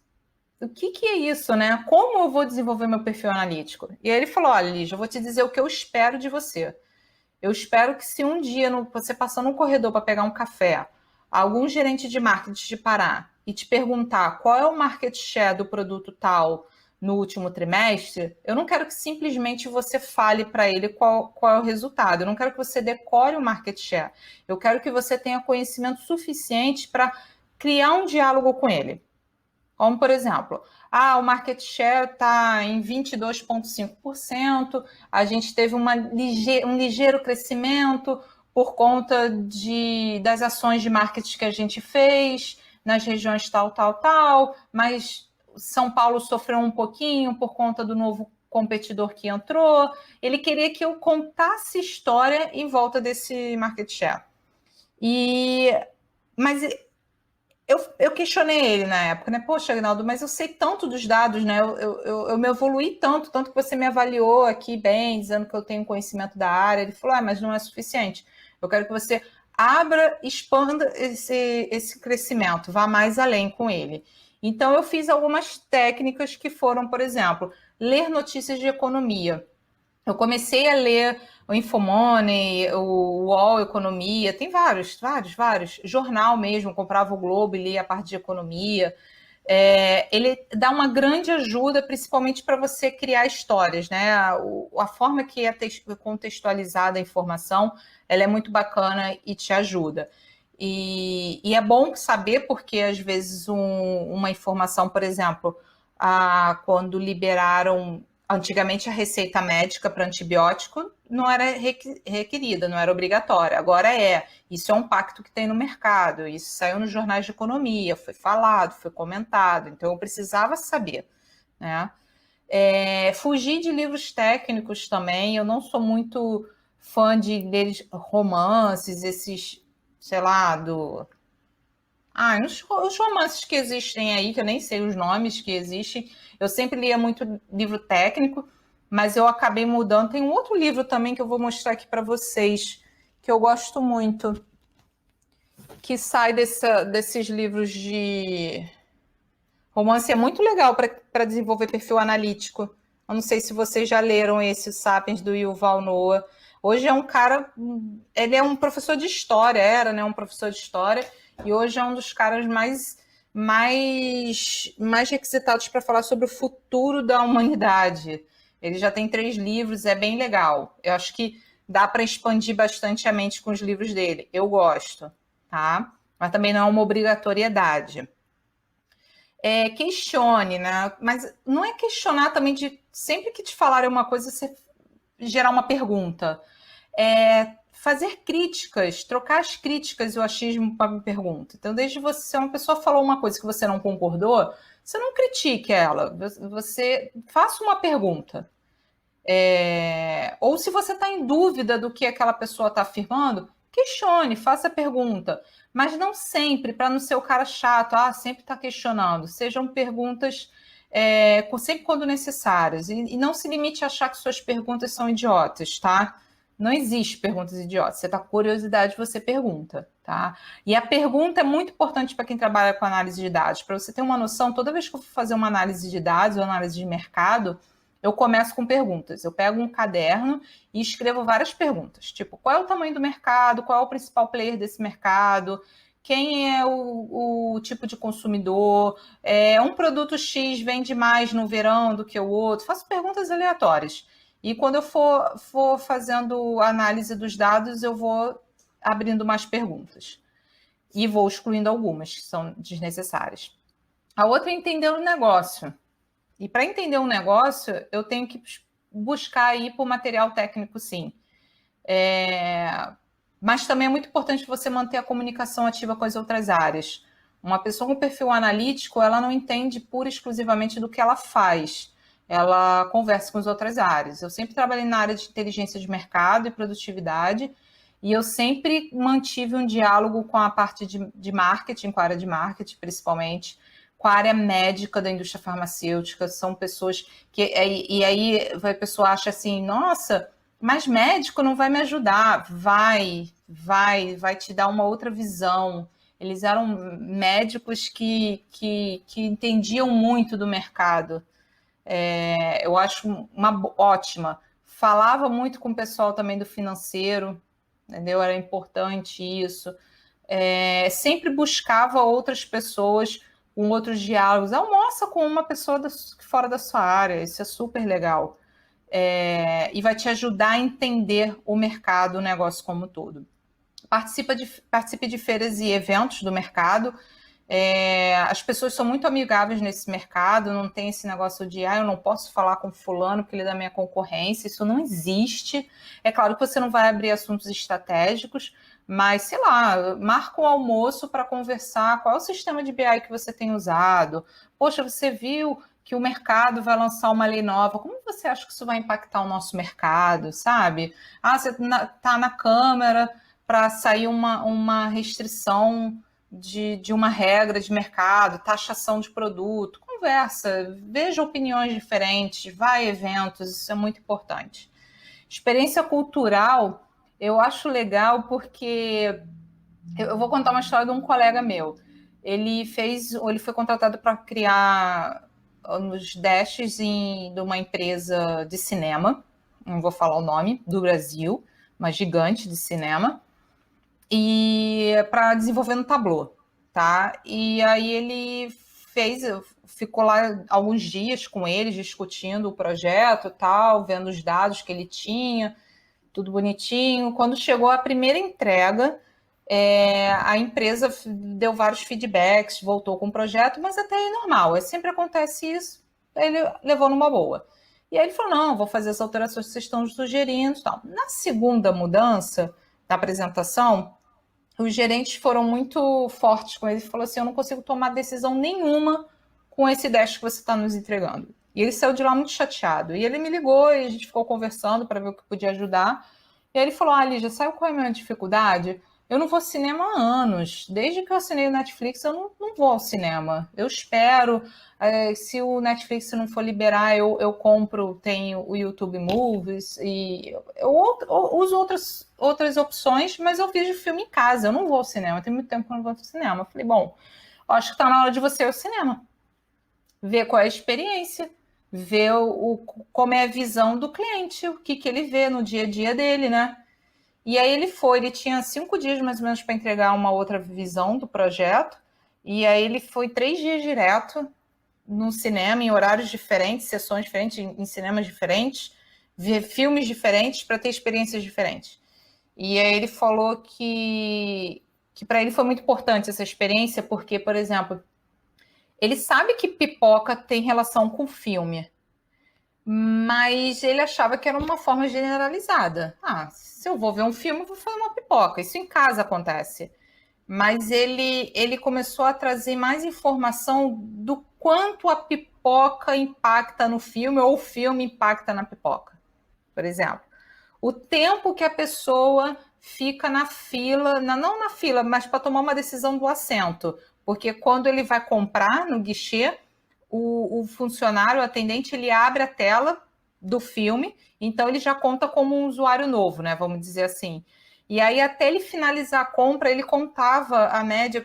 o que é isso, né? Como eu vou desenvolver meu perfil analítico? E aí ele falou, olha, Lígia, eu vou te dizer o que eu espero de você. Eu espero que se um dia você passar num corredor para pegar um café, algum gerente de marketing te parar e te perguntar qual é o market share do produto tal no último trimestre, eu não quero que simplesmente você fale para ele qual é o resultado. Eu não quero que você decore o market share. Eu quero que você tenha conhecimento suficiente para criar um diálogo com ele. Como, por exemplo, o market share está em 22,5%, a gente teve um ligeiro crescimento por conta das ações de marketing que a gente fez nas regiões tal, mas São Paulo sofreu um pouquinho por conta do novo competidor que entrou, ele queria que eu contasse história em volta desse market share. Mas eu questionei ele na época, né? Poxa, Agnaldo, mas eu sei tanto dos dados, né? Eu me evoluí tanto que você me avaliou aqui bem, dizendo que eu tenho conhecimento da área. Ele falou, mas não é suficiente. Eu quero que você abra, expanda esse crescimento, vá mais além com ele. Então, eu fiz algumas técnicas que foram, por exemplo, ler notícias de economia. Eu comecei a ler o Infomoney, o UOL Economia, tem vários. Jornal mesmo, comprava o Globo e lia a parte de economia. Ele dá uma grande ajuda, principalmente para você criar histórias, né? A forma que é contextualizada a informação, ela é muito bacana e te ajuda. E é bom saber, porque às vezes uma informação, por exemplo, quando liberaram antigamente a receita médica para antibiótico não era requerida, não era obrigatória. Agora é. Isso é um pacto que tem no mercado. Isso saiu nos jornais de economia, foi falado, foi comentado. Então eu precisava saber, né? Fugir de livros técnicos também. Eu não sou muito fã de ler romances, esses, sei lá, os romances que existem aí, que eu nem sei os nomes que existem, eu sempre lia muito livro técnico, mas eu acabei mudando. Tem um outro livro também que eu vou mostrar aqui para vocês, que eu gosto muito, que sai desses livros de romance. É muito legal para desenvolver perfil analítico. Eu não sei se vocês já leram esse Sapiens, do Yuval Noah. Hoje é um cara, ele é um professor de história, era, né, um professor de história, e hoje é um dos caras mais requisitados para falar sobre o futuro da humanidade. Ele já tem 3 livros, é bem legal. Eu acho que dá para expandir bastante a mente com os livros dele. Eu gosto, tá? Mas também não é uma obrigatoriedade. Questione, né? Mas não é questionar também de sempre que te falarem uma coisa, você gerar uma pergunta. Fazer críticas, trocar as críticas e o achismo para uma pergunta. Então, desde você, se uma pessoa falou uma coisa que você não concordou, você não critique ela, você faça uma pergunta. Ou se você está em dúvida do que aquela pessoa está afirmando, questione, faça a pergunta. Mas não sempre, para não ser o cara chato, sempre está questionando. Sejam perguntas sempre quando necessárias. E não se limite a achar que suas perguntas são idiotas, tá? Não existe perguntas idiotas. Você está com curiosidade, você pergunta, tá? E a pergunta é muito importante para quem trabalha com análise de dados. Para você ter uma noção, toda vez que eu for fazer uma análise de dados ou análise de mercado, eu começo com perguntas. Eu pego um caderno e escrevo várias perguntas. Tipo, qual é o tamanho do mercado? Qual é o principal player desse mercado? Quem é o tipo de consumidor? Um produto X vende mais no verão do que o outro? Faço perguntas aleatórias. E quando eu for fazendo análise dos dados, eu vou abrindo mais perguntas. E vou excluindo algumas que são desnecessárias. A outra é entender o negócio. E para entender um negócio, eu tenho que buscar aí por material técnico, sim. Mas também é muito importante você manter a comunicação ativa com as outras áreas. Uma pessoa com perfil analítico, ela não entende pura e exclusivamente do que ela faz. Ela conversa com as outras áreas. Eu sempre trabalhei na área de inteligência de mercado e produtividade, e eu sempre mantive um diálogo com a parte de marketing, com a área de marketing, principalmente, com a área médica da indústria farmacêutica. São pessoas que... E aí a pessoa acha assim, nossa, mas médico não vai me ajudar. Vai te dar uma outra visão. Eles eram médicos que entendiam muito do mercado. Eu acho uma ótima. Falava muito com o pessoal também do financeiro, entendeu? Era importante isso. Sempre buscava outras pessoas com outros diálogos. Almoça com uma pessoa fora da sua área, isso é super legal. E vai te ajudar a entender o mercado, o negócio como um todo. Participe de feiras e eventos do mercado. As pessoas são muito amigáveis nesse mercado, não tem esse negócio de eu não posso falar com fulano porque ele é da minha concorrência, isso não existe. É claro que você não vai abrir assuntos estratégicos, mas sei lá, marca um almoço para conversar qual é o sistema de BI que você tem usado. Poxa, você viu que o mercado vai lançar uma lei nova, como você acha que isso vai impactar o nosso mercado, sabe? Ah, você está na Câmara para sair uma restrição de uma regra de mercado, taxação de produto, conversa, veja opiniões diferentes, vai a eventos, isso é muito importante. Experiência cultural, eu acho legal porque eu vou contar uma história de um colega meu. Ele foi contratado para criar nos dashes de uma empresa de cinema, não vou falar o nome, do Brasil, uma gigante de cinema, e para desenvolver no Tableau, tá? E aí ele ficou lá alguns dias com eles discutindo o projeto e tal, vendo os dados que ele tinha, tudo bonitinho. Quando chegou a primeira entrega, a empresa deu vários feedbacks, voltou com o projeto, mas até aí normal, sempre acontece isso, ele levou numa boa. E aí ele falou, não, vou fazer as alterações que vocês estão sugerindo. Tal. Na segunda mudança da apresentação, os gerentes foram muito fortes com ele e falou assim, eu não consigo tomar decisão nenhuma com esse dash que você está nos entregando. E ele saiu de lá muito chateado. E ele me ligou e a gente ficou conversando para ver o que podia ajudar. E aí ele falou, Lígia, sabe qual é a minha dificuldade? Eu não vou ao cinema há anos. Desde que eu assinei o Netflix, eu não vou ao cinema. Eu espero. Se o Netflix não for liberar, eu compro, tenho o YouTube Movies e eu uso outras opções, mas eu vejo filme em casa. Eu não vou ao cinema. Tem muito tempo que eu não vou ao cinema. Eu falei, bom, acho que está na hora de você ir ao cinema. Ver qual é a experiência, ver como é a visão do cliente, o que ele vê no dia a dia dele, né? E aí ele tinha 5 dias mais ou menos para entregar uma outra visão do projeto, e aí ele foi 3 dias direto no cinema, em horários diferentes, sessões diferentes, em cinemas diferentes, ver filmes diferentes para ter experiências diferentes. E aí ele falou que para ele foi muito importante essa experiência, porque, por exemplo, ele sabe que pipoca tem relação com filme, mas ele achava que era uma forma generalizada. Ah, se eu vou ver um filme, eu vou fazer uma pipoca. Isso em casa acontece. Mas ele começou a trazer mais informação do quanto a pipoca impacta no filme ou o filme impacta na pipoca. Por exemplo, o tempo que a pessoa fica na fila, não na fila, mas para tomar uma decisão do assento. Porque quando ele vai comprar no guichê, o funcionário, o atendente, ele abre a tela do filme, então ele já conta como um usuário novo, né? Vamos dizer assim. E aí, até ele finalizar a compra, ele contava a média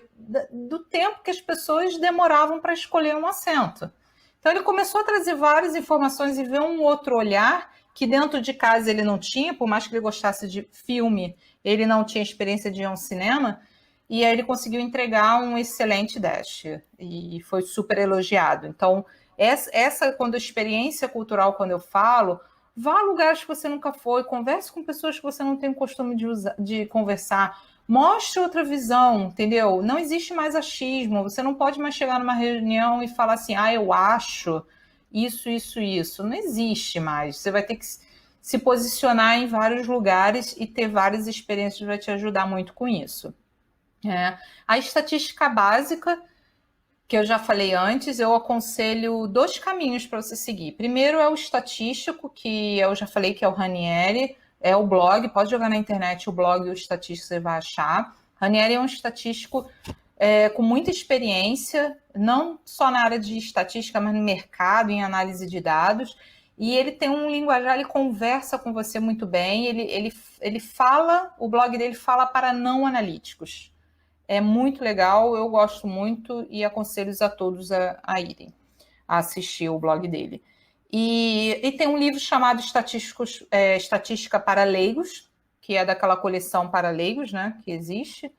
do tempo que as pessoas demoravam para escolher um assento. Então, ele começou a trazer várias informações e ver um outro olhar que dentro de casa ele não tinha, por mais que ele gostasse de filme, ele não tinha experiência de ir a um cinema, e aí ele conseguiu entregar um excelente dash, e foi super elogiado. Então, quando a experiência cultural, quando eu falo, vá a lugares que você nunca foi, converse com pessoas que você não tem o costume de conversar, mostre outra visão, entendeu? Não existe mais achismo, você não pode mais chegar numa reunião e falar assim, eu acho isso, isso, isso. Não existe mais. Você vai ter que se posicionar em vários lugares e ter várias experiências vai te ajudar muito com isso. A estatística básica, que eu já falei antes, eu aconselho 2 caminhos para você seguir. Primeiro é o estatístico, que eu já falei que é o Ranieri, é o blog, pode jogar na internet o blog e o estatístico você vai achar. Ranieri é um estatístico com muita experiência, não só na área de estatística, mas no mercado, em análise de dados. E ele tem um linguajar, ele conversa com você muito bem, ele fala, o blog dele fala para não analíticos. É muito legal, eu gosto muito e aconselho a todos a irem a assistir o blog dele. E tem um livro chamado Estatística para Leigos, que é daquela coleção para leigos, né, que existe.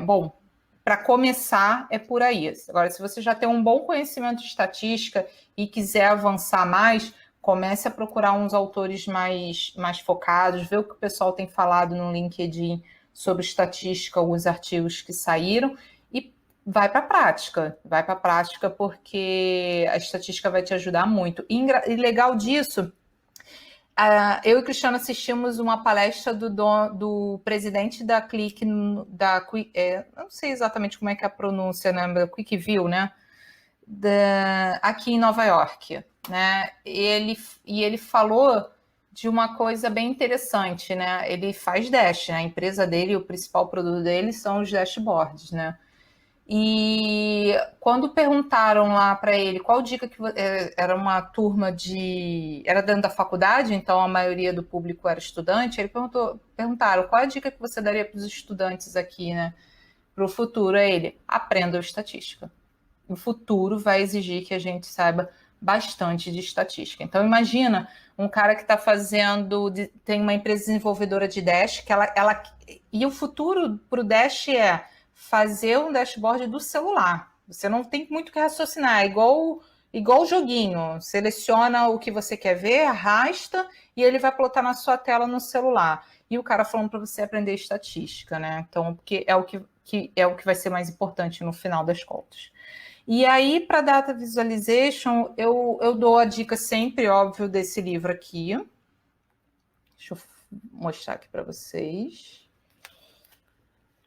Bom, para começar é por aí. Agora, se você já tem um bom conhecimento de estatística e quiser avançar mais, comece a procurar uns autores mais focados, ver o que o pessoal tem falado no LinkedIn sobre estatística, alguns artigos que saíram, e vai para a prática, porque a estatística vai te ajudar muito. E legal disso Eu e o Cristiano assistimos uma palestra do presidente da Click, não sei exatamente como é que é a pronúncia, né? QuickView, né? Aqui em Nova York, né? E ele falou de uma coisa bem interessante, né? Ele faz dash, né? A empresa dele, o principal produto dele são os dashboards, né? E quando perguntaram lá para ele qual dica que era uma turma era dentro da faculdade, então a maioria do público era estudante, ele perguntaram qual a dica que você daria para os estudantes aqui, né, para o futuro. É ele: aprendam estatística. O futuro vai exigir que a gente saiba bastante de estatística. Então imagina um cara que está tem uma empresa desenvolvedora de Dash e o futuro para o Dash é fazer um dashboard do celular. Você não tem muito que raciocinar, é igual joguinho. Seleciona o que você quer ver, arrasta e ele vai plotar na sua tela no celular. E o cara falando para você aprender estatística, né? Então, porque é o que vai ser mais importante no final das contas. E aí, para Data Visualization, eu dou a dica sempre, óbvio, desse livro aqui. Deixa eu mostrar aqui para vocês.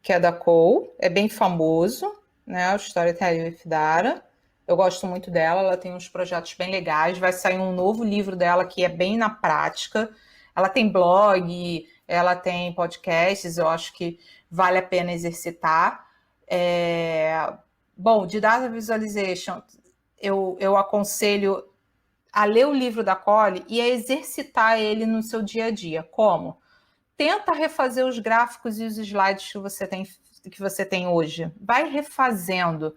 Que é da Cole, é bem famoso, né? O Storytelling with Data. Eu gosto muito dela, ela tem uns projetos bem legais. Vai sair um novo livro dela que é bem na prática. Ela tem blog, ela tem podcasts, eu acho que vale a pena exercitar. Bom, de Data Visualization, eu aconselho a ler o livro da Cole e a exercitar ele no seu dia a dia. Como? Tenta refazer os gráficos e os slides que você tem hoje. Vai refazendo.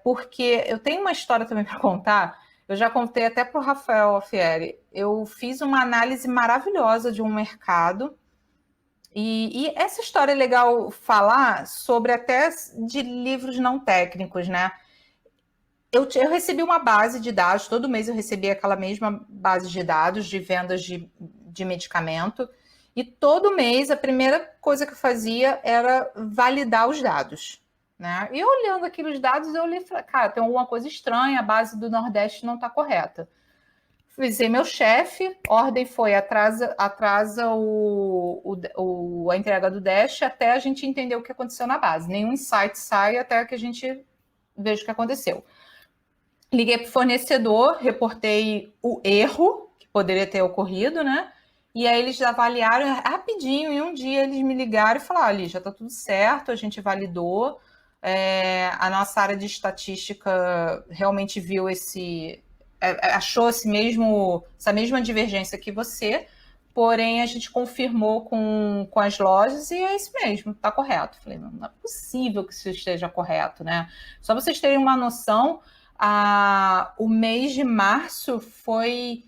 Porque eu tenho uma história também para contar. Eu já contei até para o Rafael Alfieri. Eu fiz uma análise maravilhosa de um mercado. E essa história é legal falar sobre até de livros não técnicos, né? Eu recebi uma base de dados, todo mês eu recebia aquela mesma base de dados de vendas de medicamento, e todo mês a primeira coisa que eu fazia era validar os dados, né? E olhando aqueles dados, eu olhei e falei, cara, tem alguma coisa estranha, a base do Nordeste não está correta. Avisei meu chefe, ordem foi atrasa a entrega do Dash até a gente entender o que aconteceu na base. Nenhum insight sai até que a gente veja o que aconteceu. Liguei para o fornecedor, reportei o erro que poderia ter ocorrido, né? E aí eles avaliaram rapidinho, em um dia eles me ligaram e falaram, ali, já está tudo certo, a gente validou, a nossa área de estatística realmente viu achou essa mesma divergência que você, porém a gente confirmou com as lojas e é isso mesmo, está correto. Falei, não é possível que isso esteja correto, né? Só para vocês terem uma noção, o mês de março foi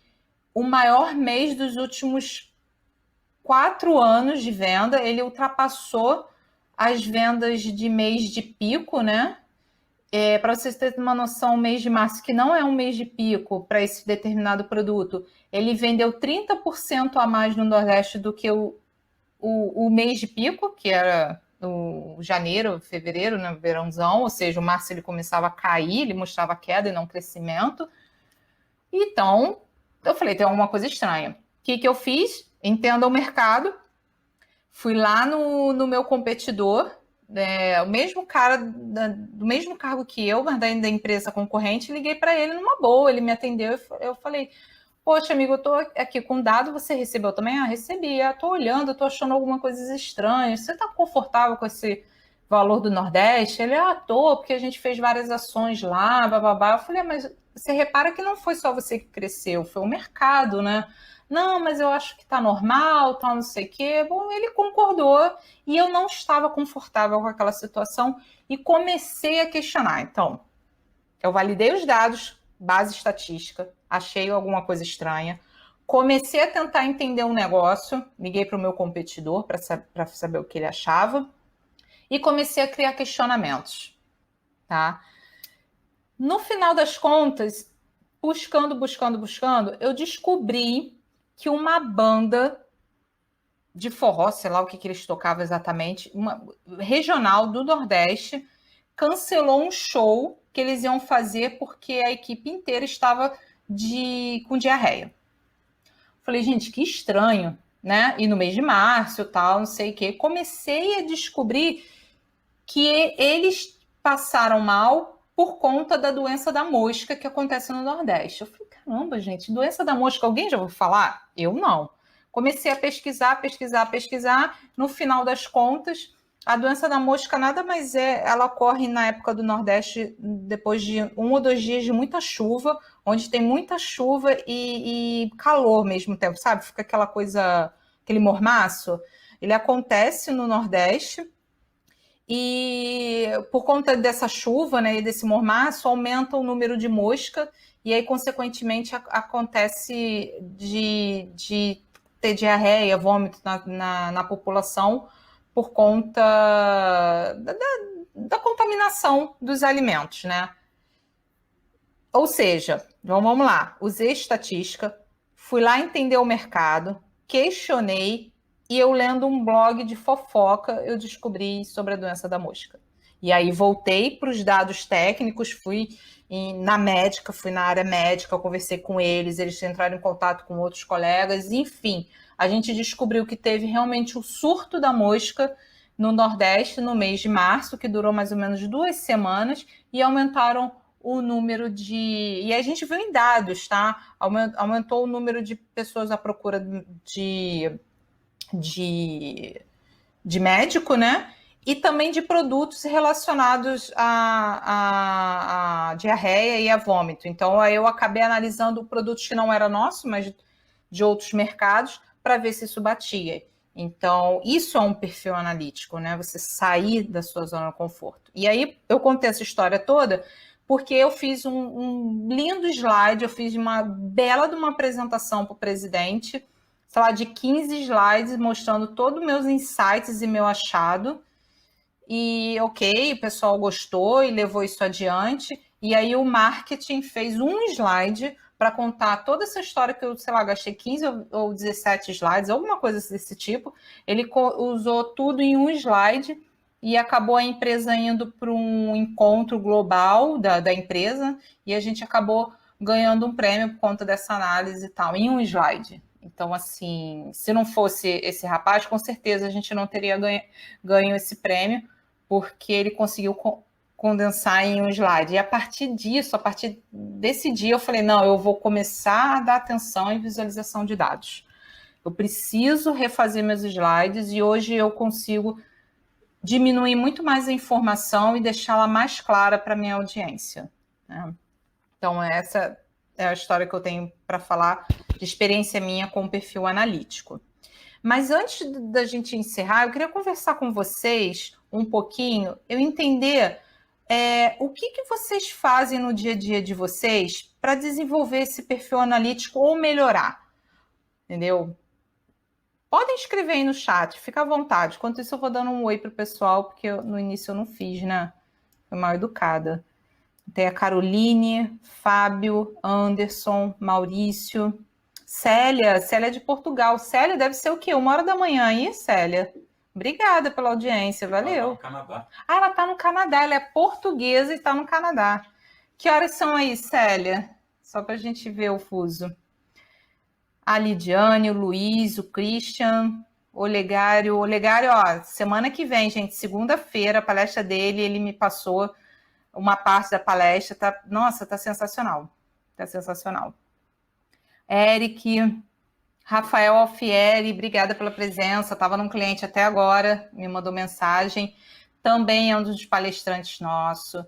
o maior mês dos últimos 4 anos de venda. Ele ultrapassou as vendas de mês de pico, né? Para vocês terem uma noção, o mês de março, que não é um mês de pico para esse determinado produto, ele vendeu 30% a mais no Nordeste do que o mês de pico, que era no janeiro, fevereiro, né, verãozão, ou seja, o março ele começava a cair, ele mostrava queda e não crescimento. Então, eu falei, tem alguma coisa estranha. O que eu fiz? Entenda o mercado. Fui lá no meu competidor, o mesmo cara do mesmo cargo que eu, mas da empresa concorrente, liguei para ele numa boa, ele me atendeu, eu falei, poxa, amigo, eu tô aqui com dado, você recebeu também? Ah, recebi, tô olhando, tô achando alguma coisa estranha, você tá confortável com esse valor do Nordeste? Ele, tô, porque a gente fez várias ações lá, bababá. Eu falei, mas você repara que não foi só você que cresceu, foi o mercado, né? Não, mas eu acho que tá normal, tal, não sei o quê. Bom, ele concordou e eu não estava confortável com aquela situação e comecei a questionar. Então, eu validei os dados, base estatística, achei alguma coisa estranha, comecei a tentar entender um negócio, liguei para o meu competidor para saber o que ele achava e comecei a criar questionamentos, tá? No final das contas, buscando, eu descobri que uma banda de forró, sei lá o que eles tocavam exatamente, uma regional do Nordeste, cancelou um show que eles iam fazer porque a equipe inteira estava com diarreia. Falei, gente, que estranho, né? E no mês de março, tal, não sei o quê. Comecei a descobrir que eles passaram mal por conta da doença da mosca que acontece no Nordeste. Eu falei, caramba, gente, doença da mosca, alguém já ouviu falar? Eu não. Comecei a pesquisar. No final das contas, a doença da mosca nada mais é, ela ocorre na época do Nordeste, depois de 1 ou 2 dias de muita chuva, onde tem muita chuva e calor ao mesmo tempo, sabe? Fica aquela coisa, aquele mormaço. Ele acontece no Nordeste e por conta dessa chuva, né, e desse mormaço, aumenta o número de mosca e aí, consequentemente, acontece de ter diarreia, vômito na população por conta da contaminação dos alimentos, né? Ou seja, vamos lá, usei estatística, fui lá entender o mercado, questionei e eu lendo um blog de fofoca, eu descobri sobre a doença da mosca. E aí voltei para os dados técnicos, fui na médica, fui na área médica, conversei com eles entraram em contato com outros colegas, enfim, a gente descobriu que teve realmente o surto da mosca no Nordeste no mês de março, que durou mais ou menos 2 semanas, e aumentaram o número de... E a gente viu em dados, tá? Aumentou o número de pessoas à procura de médico, né? E também de produtos relacionados à diarreia e a vômito. Então, aí eu acabei analisando produtos que não eram nossos, mas de outros mercados, para ver se isso batia. Então, isso é um perfil analítico, né? Você sair da sua zona de conforto. E aí, eu contei essa história toda porque eu fiz um lindo slide, eu fiz uma bela de uma apresentação para o presidente, sei lá, de 15 slides mostrando todos os meus insights e meu achado. E ok, o pessoal gostou e levou isso adiante. E aí o marketing fez um slide para contar toda essa história que eu, sei lá, gastei 15 ou 17 slides, alguma coisa desse tipo. Ele usou tudo em um slide e acabou a empresa indo para um encontro global da empresa e a gente acabou ganhando um prêmio por conta dessa análise e tal, em um slide. Então, assim, se não fosse esse rapaz, com certeza a gente não teria ganho esse prêmio, porque ele conseguiu condensar em um slide. E a partir disso, a partir desse dia, eu falei, não, eu vou começar a dar atenção em visualização de dados. Eu preciso refazer meus slides e hoje eu consigo diminuir muito mais a informação e deixá-la mais clara para a minha audiência, né? Então, essa é a história que eu tenho para falar de experiência minha com o perfil analítico. Mas antes da gente encerrar, eu queria conversar com vocês um pouquinho, eu entender o que vocês fazem no dia a dia de vocês para desenvolver esse perfil analítico ou melhorar, entendeu? Podem escrever aí no chat, fica à vontade. Enquanto isso, eu vou dando um oi para o pessoal, porque no início eu não fiz, né? Fui mal educada. Tem a Caroline, Fábio, Anderson, Maurício, Célia de Portugal. Célia deve ser o quê? 1h da manhã aí, Célia? Obrigada pela audiência, valeu. Ela tá no Canadá. Ah, ela tá no Canadá, ela é portuguesa e tá no Canadá. Que horas são aí, Célia? Só pra gente ver o fuso. A Lidiane, o Luiz, o Christian, o Olegário. O Olegário, ó, semana que vem, gente, segunda-feira, a palestra dele, ele me passou uma parte da palestra, tá, nossa, tá sensacional. Tá sensacional. Eric, Rafael Alfieri, obrigada pela presença. Estava num cliente até agora, me mandou mensagem. Também é um dos palestrantes nosso.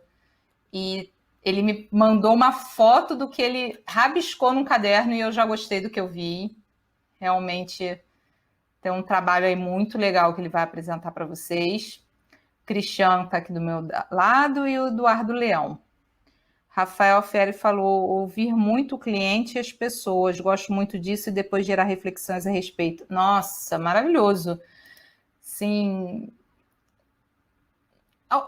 E ele me mandou uma foto do que ele rabiscou num caderno e eu já gostei do que eu vi. Realmente tem um trabalho aí muito legal que ele vai apresentar para vocês. Cristiano está aqui do meu lado e o Eduardo Leão. Rafael Ferri falou, ouvir muito o cliente e as pessoas, gosto muito disso e depois gerar reflexões a respeito. Nossa, maravilhoso. Sim.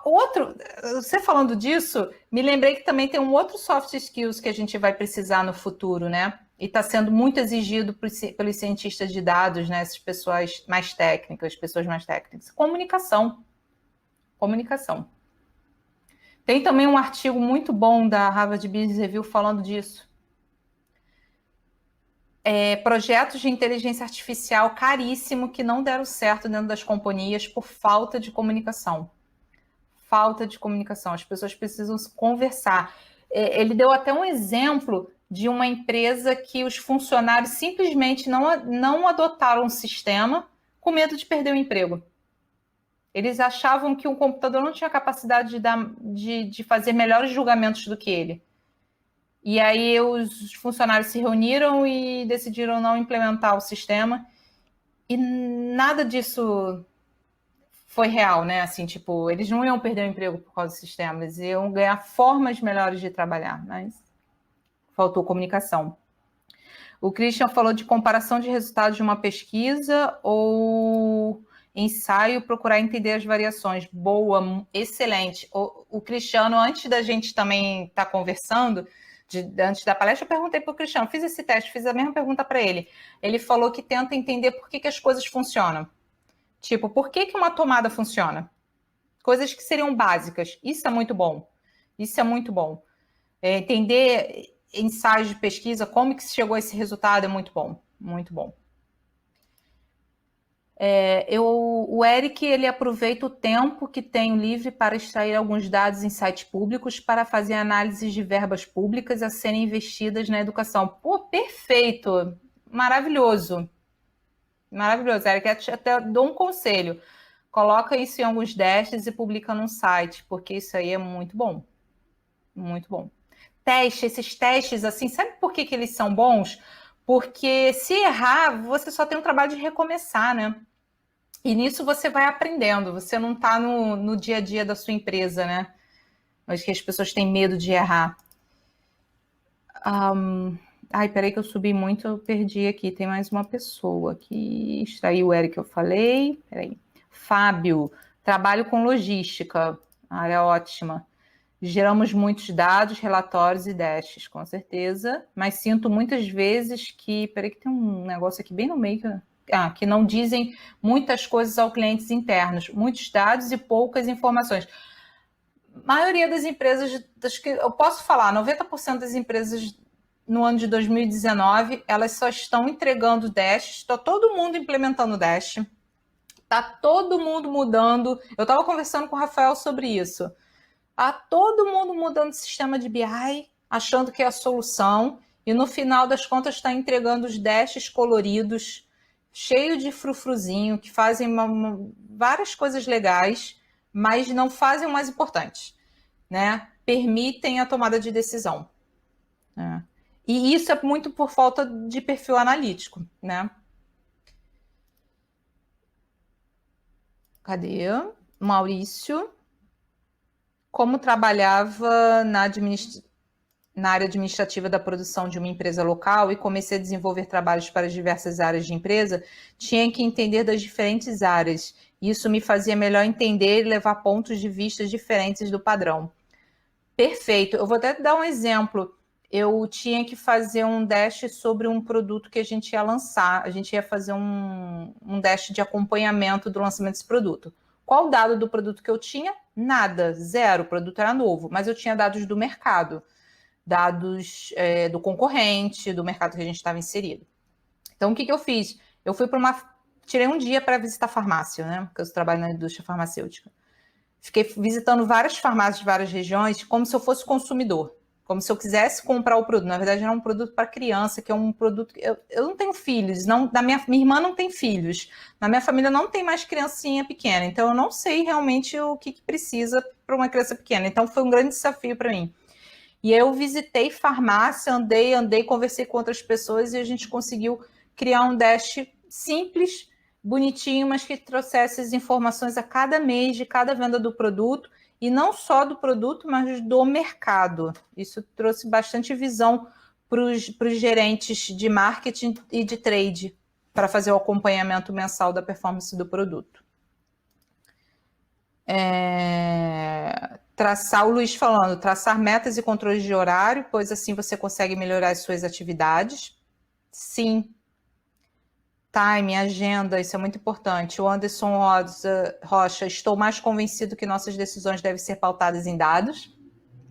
Outro, você falando disso, me lembrei que também tem um outro soft skills que a gente vai precisar no futuro, né? E está sendo muito exigido pelos cientistas de dados, né? Essas pessoas mais técnicas, Comunicação. Comunicação. Tem também um artigo muito bom da Harvard Business Review falando disso. projetos de inteligência artificial caríssimo que não deram certo dentro das companhias por falta de comunicação. Falta de comunicação. As pessoas precisam se conversar. Ele deu até um exemplo de uma empresa que os funcionários simplesmente não adotaram um sistema com medo de perder o emprego. Eles achavam que o computador não tinha capacidade de fazer melhores julgamentos do que ele. E aí os funcionários se reuniram e decidiram não implementar o sistema. E nada disso foi real, né? Assim, tipo, eles não iam perder o emprego por causa do sistema, eles iam ganhar formas melhores de trabalhar, mas faltou comunicação. O Christian falou de comparação de resultados de uma pesquisa ou ensaio, procurar entender as variações. Boa, excelente. O Cristiano, antes da gente também estar conversando, antes da palestra, eu perguntei para o Cristiano, fiz esse teste, fiz a mesma pergunta para ele. Ele falou que tenta entender por que as coisas funcionam. Tipo, por que uma tomada funciona? Coisas que seriam básicas. Isso é muito bom. Isso é muito bom. Entender ensaios de pesquisa, como que se chegou a esse resultado é muito bom. Muito bom. O Eric, ele aproveita o tempo que tem livre para extrair alguns dados em sites públicos para fazer análises de verbas públicas a serem investidas na educação. Pô, perfeito! Maravilhoso! Maravilhoso, Eric. Até dou um conselho. Coloca isso em alguns dashes e publica num site, porque isso aí é muito bom. Muito bom. Esses testes, assim, sabe por que eles são bons? Porque se errar, você só tem um trabalho de recomeçar, né? E nisso você vai aprendendo, você não está no dia a dia da sua empresa, né? Mas que as pessoas têm medo de errar. Ai, peraí que eu subi muito, eu perdi aqui. Tem mais uma pessoa que extraiu o Eric, eu falei. Peraí. Fábio, trabalho com logística, área ótima. Geramos muitos dados, relatórios e dashes, com certeza. Mas sinto muitas vezes que... Peraí que tem um negócio aqui bem no meio que não dizem muitas coisas aos clientes internos. Muitos dados e poucas informações. A maioria das empresas, eu posso falar, 90% das empresas no ano de 2019, elas só estão entregando Dash, está todo mundo implementando Dash, está todo mundo mudando. Eu estava conversando com o Rafael sobre isso. Está todo mundo mudando o sistema de BI, achando que é a solução, e no final das contas está entregando os Dashes coloridos, cheio de frufruzinho, que fazem várias coisas legais, mas não fazem o mais importante, né? Permitem a tomada de decisão. Né? E isso é muito por falta de perfil analítico, né? Cadê? Maurício. Como trabalhava na área administrativa da produção de uma empresa local e comecei a desenvolver trabalhos para diversas áreas de empresa, tinha que entender das diferentes áreas. Isso me fazia melhor entender e levar pontos de vista diferentes do padrão. Perfeito. Eu vou até dar um exemplo. Eu tinha que fazer um dash sobre um produto que a gente ia lançar. A gente ia fazer um dash de acompanhamento do lançamento desse produto. Qual o dado do produto que eu tinha? Nada, zero. O produto era novo, mas eu tinha dados do mercado, dados do concorrente, do mercado que a gente estava inserido. Então, o que eu fiz? Eu fui tirei um dia para visitar a farmácia, né? Porque eu trabalho na indústria farmacêutica. Fiquei visitando várias farmácias de várias regiões, como se eu fosse consumidor, como se eu quisesse comprar o produto. Na verdade, era um produto para criança, que é um produto... Eu não tenho filhos, minha irmã não tem filhos, na minha família não tem mais criancinha pequena, então eu não sei realmente o que precisa para uma criança pequena. Então, foi um grande desafio para mim. E eu visitei farmácia, andei, conversei com outras pessoas e a gente conseguiu criar um dash simples, bonitinho, mas que trouxesse as informações a cada mês de cada venda do produto, e não só do produto, mas do mercado. Isso trouxe bastante visão para os gerentes de marketing e de trade, para fazer o acompanhamento mensal da performance do produto. O Luiz falando, traçar metas e controles de horário, pois assim você consegue melhorar as suas atividades. Sim. Time, agenda, isso é muito importante. O Anderson Rocha, estou mais convencido que nossas decisões devem ser pautadas em dados.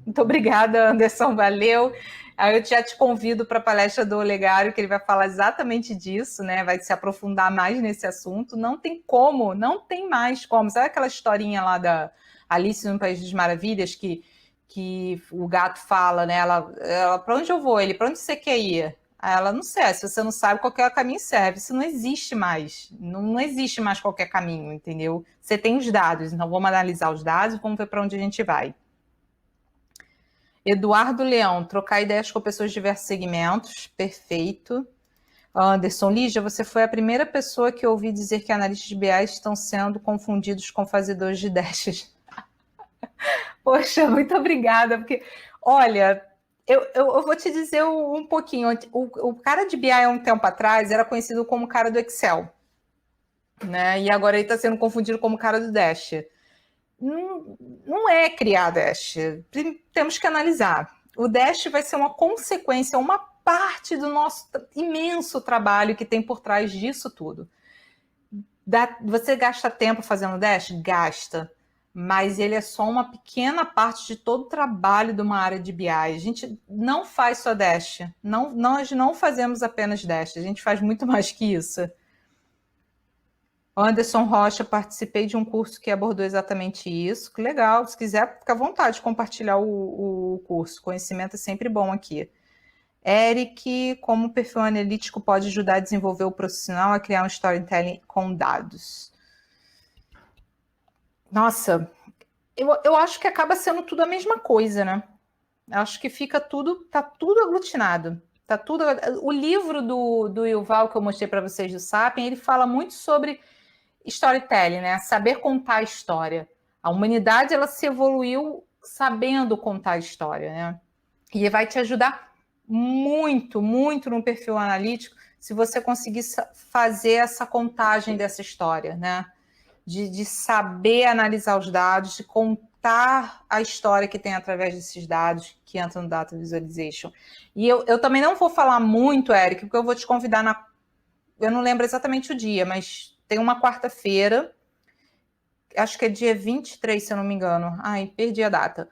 Muito obrigada, Anderson, valeu. Aí eu já te convido para a palestra do Olegário, que ele vai falar exatamente disso, né? Vai se aprofundar mais nesse assunto. Não tem como, não tem mais como. Sabe aquela historinha lá da Alice no País das Maravilhas, que o gato fala, né? Ela para onde eu vou? Ele, para onde você quer ir? Aí ela, não sei, se você não sabe, qualquer caminho serve. Isso não existe mais. Não existe mais qualquer caminho, entendeu? Você tem os dados, então vamos analisar os dados e vamos ver para onde a gente vai. Eduardo Leão, trocar ideias com pessoas de diversos segmentos, perfeito. Anderson, Lígia, você foi a primeira pessoa que eu ouvi dizer que analistas de BI estão sendo confundidos com fazedores de dashes. Poxa, muito obrigada, porque, olha, eu vou te dizer um pouquinho. O cara de BI, há um tempo atrás, era conhecido como cara do Excel, né? E agora ele está sendo confundido como cara do Dash. Não é criar Dash. Temos que analisar. O Dash vai ser uma consequência, uma parte do nosso imenso trabalho que tem por trás disso tudo. Você gasta tempo fazendo Dash? Gasta. Mas ele é só uma pequena parte de todo o trabalho de uma área de BI. A gente não faz só Dash. Nós não fazemos apenas Dash. A gente faz muito mais que isso. Anderson Rocha, participei de um curso que abordou exatamente isso. Que legal. Se quiser, fica à vontade de compartilhar o curso. Conhecimento é sempre bom aqui. Eric, como o perfil analítico pode ajudar a desenvolver o profissional a criar um storytelling com dados? Nossa, eu acho que acaba sendo tudo a mesma coisa, né? Eu acho que fica tudo, tá tudo aglutinado. Tá tudo. O livro do Yuval que eu mostrei para vocês do Sapien, ele fala muito sobre storytelling, né? Saber contar a história. A humanidade ela se evoluiu sabendo contar a história, né? E vai te ajudar muito, muito no perfil analítico se você conseguir fazer essa contagem dessa história, né? De saber analisar os dados, de contar a história que tem através desses dados que entram no Data Visualization. E eu também não vou falar muito, Eric, porque eu vou te convidar na... Eu não lembro exatamente o dia, mas tem uma quarta-feira, acho que é dia 23, se eu não me engano. Ai, perdi a data.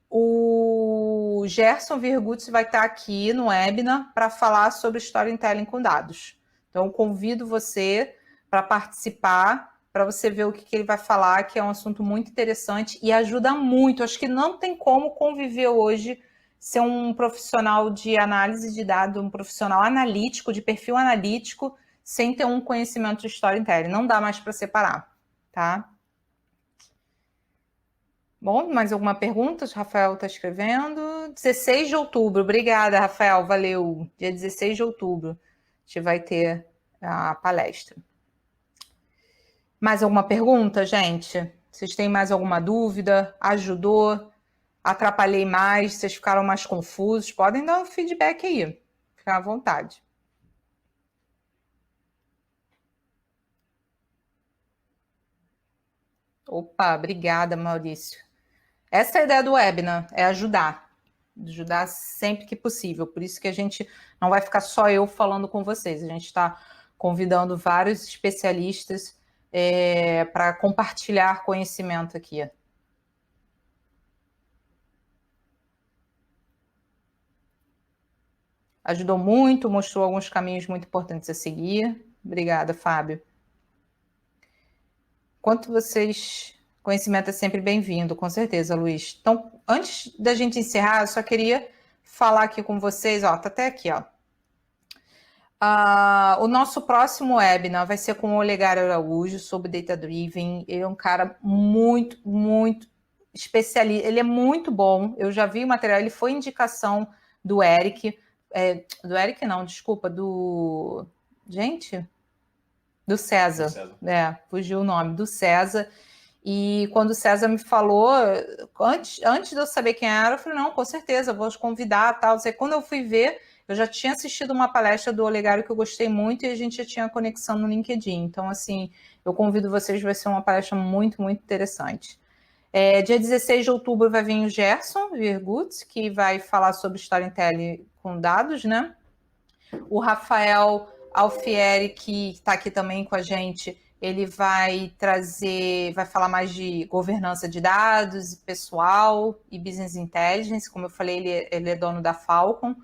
O Gerson Virgutz vai estar aqui no webinar para falar sobre storytelling com dados. Então, convido você para participar, para você ver o que ele vai falar, que é um assunto muito interessante e ajuda muito. Acho que não tem como conviver hoje, ser um profissional de análise de dados, um profissional analítico, de perfil analítico, sem ter um conhecimento de storytelling. Não dá mais para separar, tá? Bom, mais alguma pergunta? O Rafael está escrevendo. 16 de outubro. Obrigada, Rafael. Valeu. Dia 16 de outubro. A gente vai ter a palestra. Mais alguma pergunta, gente? Vocês têm mais alguma dúvida? Ajudou? Atrapalhei mais? Vocês ficaram mais confusos? Podem dar um feedback aí. Fica à vontade. Opa, obrigada, Maurício. Essa é a ideia do webinar, é ajudar sempre que possível. Por isso que a gente não vai ficar só eu falando com vocês, a gente está convidando vários especialistas para compartilhar conhecimento aqui. Ajudou muito, mostrou alguns caminhos muito importantes a seguir. Obrigada, Fábio. Quanto vocês... Conhecimento é sempre bem-vindo, com certeza, Luiz. Então, antes da gente encerrar, eu só queria falar aqui com vocês, ó, tá até aqui, ó. O nosso próximo webinar vai ser com o Olegário Araújo, sobre Data Driven. Ele é um cara muito, muito especialista. Ele é muito bom. Eu já vi o material, ele foi indicação do Eric. Do Eric não, desculpa, do... Gente... Do César. Fugiu o nome, do César. E quando o César me falou, antes de eu saber quem era, eu falei, não, com certeza, vou te convidar, tal. Quando eu fui ver, eu já tinha assistido uma palestra do Olegário que eu gostei muito e a gente já tinha conexão no LinkedIn. Então, assim, eu convido vocês, vai ser uma palestra muito, muito interessante. Dia 16 de outubro vai vir o Gerson Virgutz, que vai falar sobre storytelling com dados, né? O Rafael Alfieri, que está aqui também com a gente, ele vai falar mais de governança de dados, pessoal e business intelligence. Como eu falei, ele é dono da Falcon.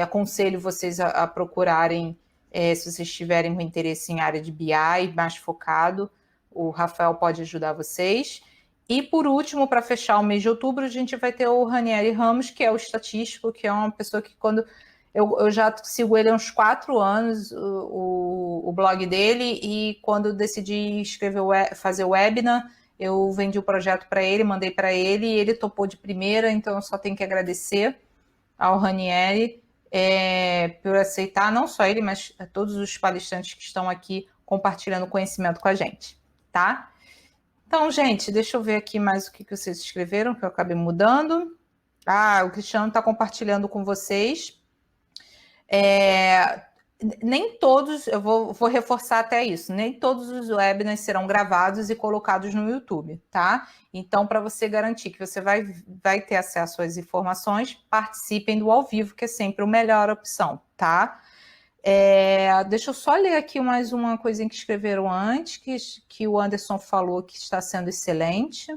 Aconselho vocês a procurarem, se vocês tiverem um interesse em área de BI mais focado, o Rafael pode ajudar vocês. E por último, para fechar o mês de outubro, a gente vai ter o Ranieri Ramos, que é o estatístico, que é uma pessoa que quando eu já sigo ele há uns 4 anos, o blog dele, e quando eu decidi fazer o webinar, eu vendi o projeto para ele, mandei para ele, e ele topou de primeira, então eu só tenho que agradecer ao Ranieri por aceitar, não só ele, mas a todos os palestrantes que estão aqui compartilhando conhecimento com a gente, tá? Então, gente, deixa eu ver aqui mais o que vocês escreveram, que eu acabei mudando. O Cristiano está compartilhando com vocês. Nem todos, eu vou reforçar até isso, nem todos os webinars serão gravados e colocados no YouTube, tá? Então, para você garantir que você vai ter acesso às informações, participem do ao vivo, que é sempre a melhor opção, tá? Deixa eu só ler aqui mais uma coisinha que escreveram antes, que o Anderson falou que está sendo excelente.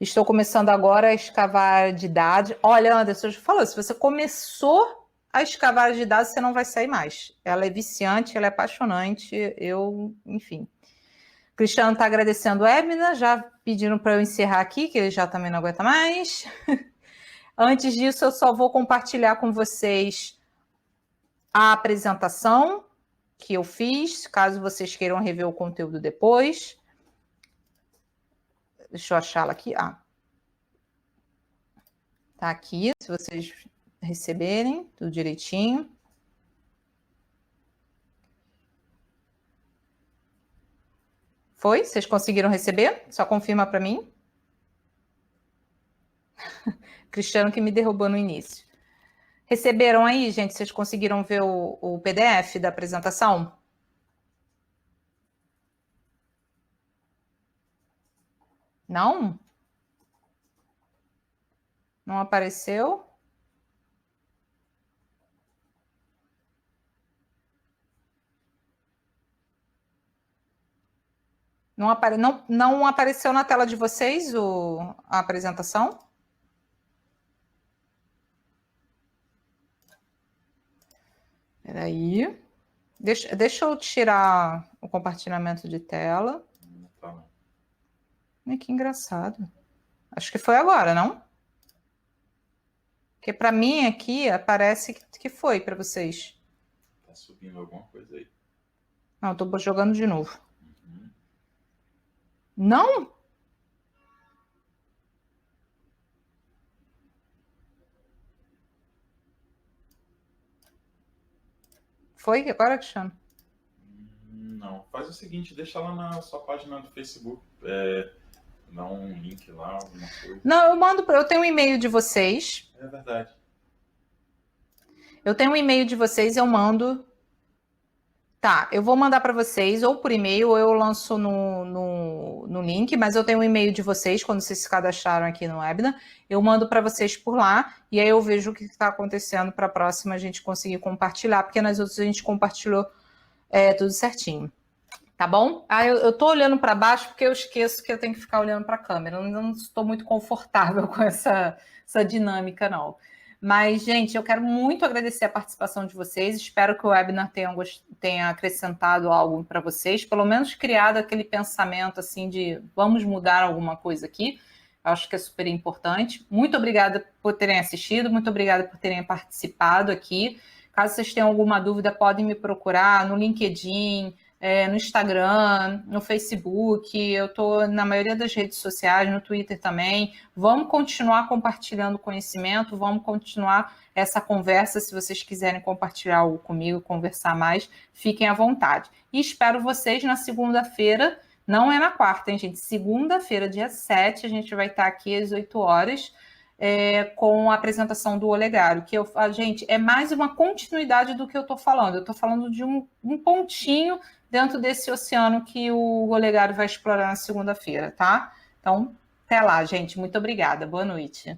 Estou começando agora a escavar de dados. Olha, Anderson, já falou, se você começou a escavar de dados, você não vai sair mais. Ela é viciante, ela é apaixonante, enfim. Cristiano está agradecendo o webinar, já pediram para eu encerrar aqui, que ele já também não aguenta mais. Antes disso, eu só vou compartilhar com vocês a apresentação que eu fiz, caso vocês queiram rever o conteúdo depois. Deixa eu achá-la aqui. Tá aqui, se vocês receberem tudo direitinho. Foi? Vocês conseguiram receber? Só confirma para mim. Cristiano que me derrubou no início. Receberam aí, gente? Vocês conseguiram ver o PDF da apresentação? Não? Não apareceu? Não apareceu na tela de vocês a apresentação? Peraí. Deixa eu tirar o compartilhamento de tela. Que engraçado. Acho que foi agora, não? Porque para mim aqui aparece que foi para vocês. Tá subindo alguma coisa aí. Não, eu tô jogando de novo. Não? Foi agora, Cristiano? Não. Faz o seguinte, deixa lá na sua página do Facebook. Dá um link lá, alguma coisa. Não, eu tenho um e-mail de vocês. É verdade. Eu tenho um e-mail de vocês, eu mando. Tá, eu vou mandar para vocês, ou por e-mail, ou eu lanço no link, mas eu tenho um e-mail de vocês, quando vocês se cadastraram aqui no webinar, eu mando para vocês por lá, e aí eu vejo o que está acontecendo para a próxima a gente conseguir compartilhar, porque nas outras a gente compartilhou tudo certinho. Tá bom? Eu tô olhando para baixo porque eu esqueço que eu tenho que ficar olhando para a câmera. Eu não estou muito confortável com essa dinâmica, não. Mas, gente, eu quero muito agradecer a participação de vocês. Espero que o webinar tenha acrescentado algo para vocês, pelo menos criado aquele pensamento assim de vamos mudar alguma coisa aqui. Eu acho que é super importante. Muito obrigada por terem assistido, muito obrigada por terem participado aqui. Caso vocês tenham alguma dúvida, podem me procurar no LinkedIn, no Instagram, no Facebook, eu estou na maioria das redes sociais, no Twitter também. Vamos continuar compartilhando conhecimento, vamos continuar essa conversa. Se vocês quiserem compartilhar algo comigo, conversar mais, fiquem à vontade. E espero vocês na segunda-feira, não é na quarta, hein, gente? Segunda-feira, dia 7, a gente vai estar aqui às 8 horas, com a apresentação do Olegário, que gente, é mais uma continuidade do que eu estou falando. Eu estou falando de um pontinho dentro desse oceano que o Olegário vai explorar na segunda-feira, tá? Então, até lá, gente. Muito obrigada. Boa noite.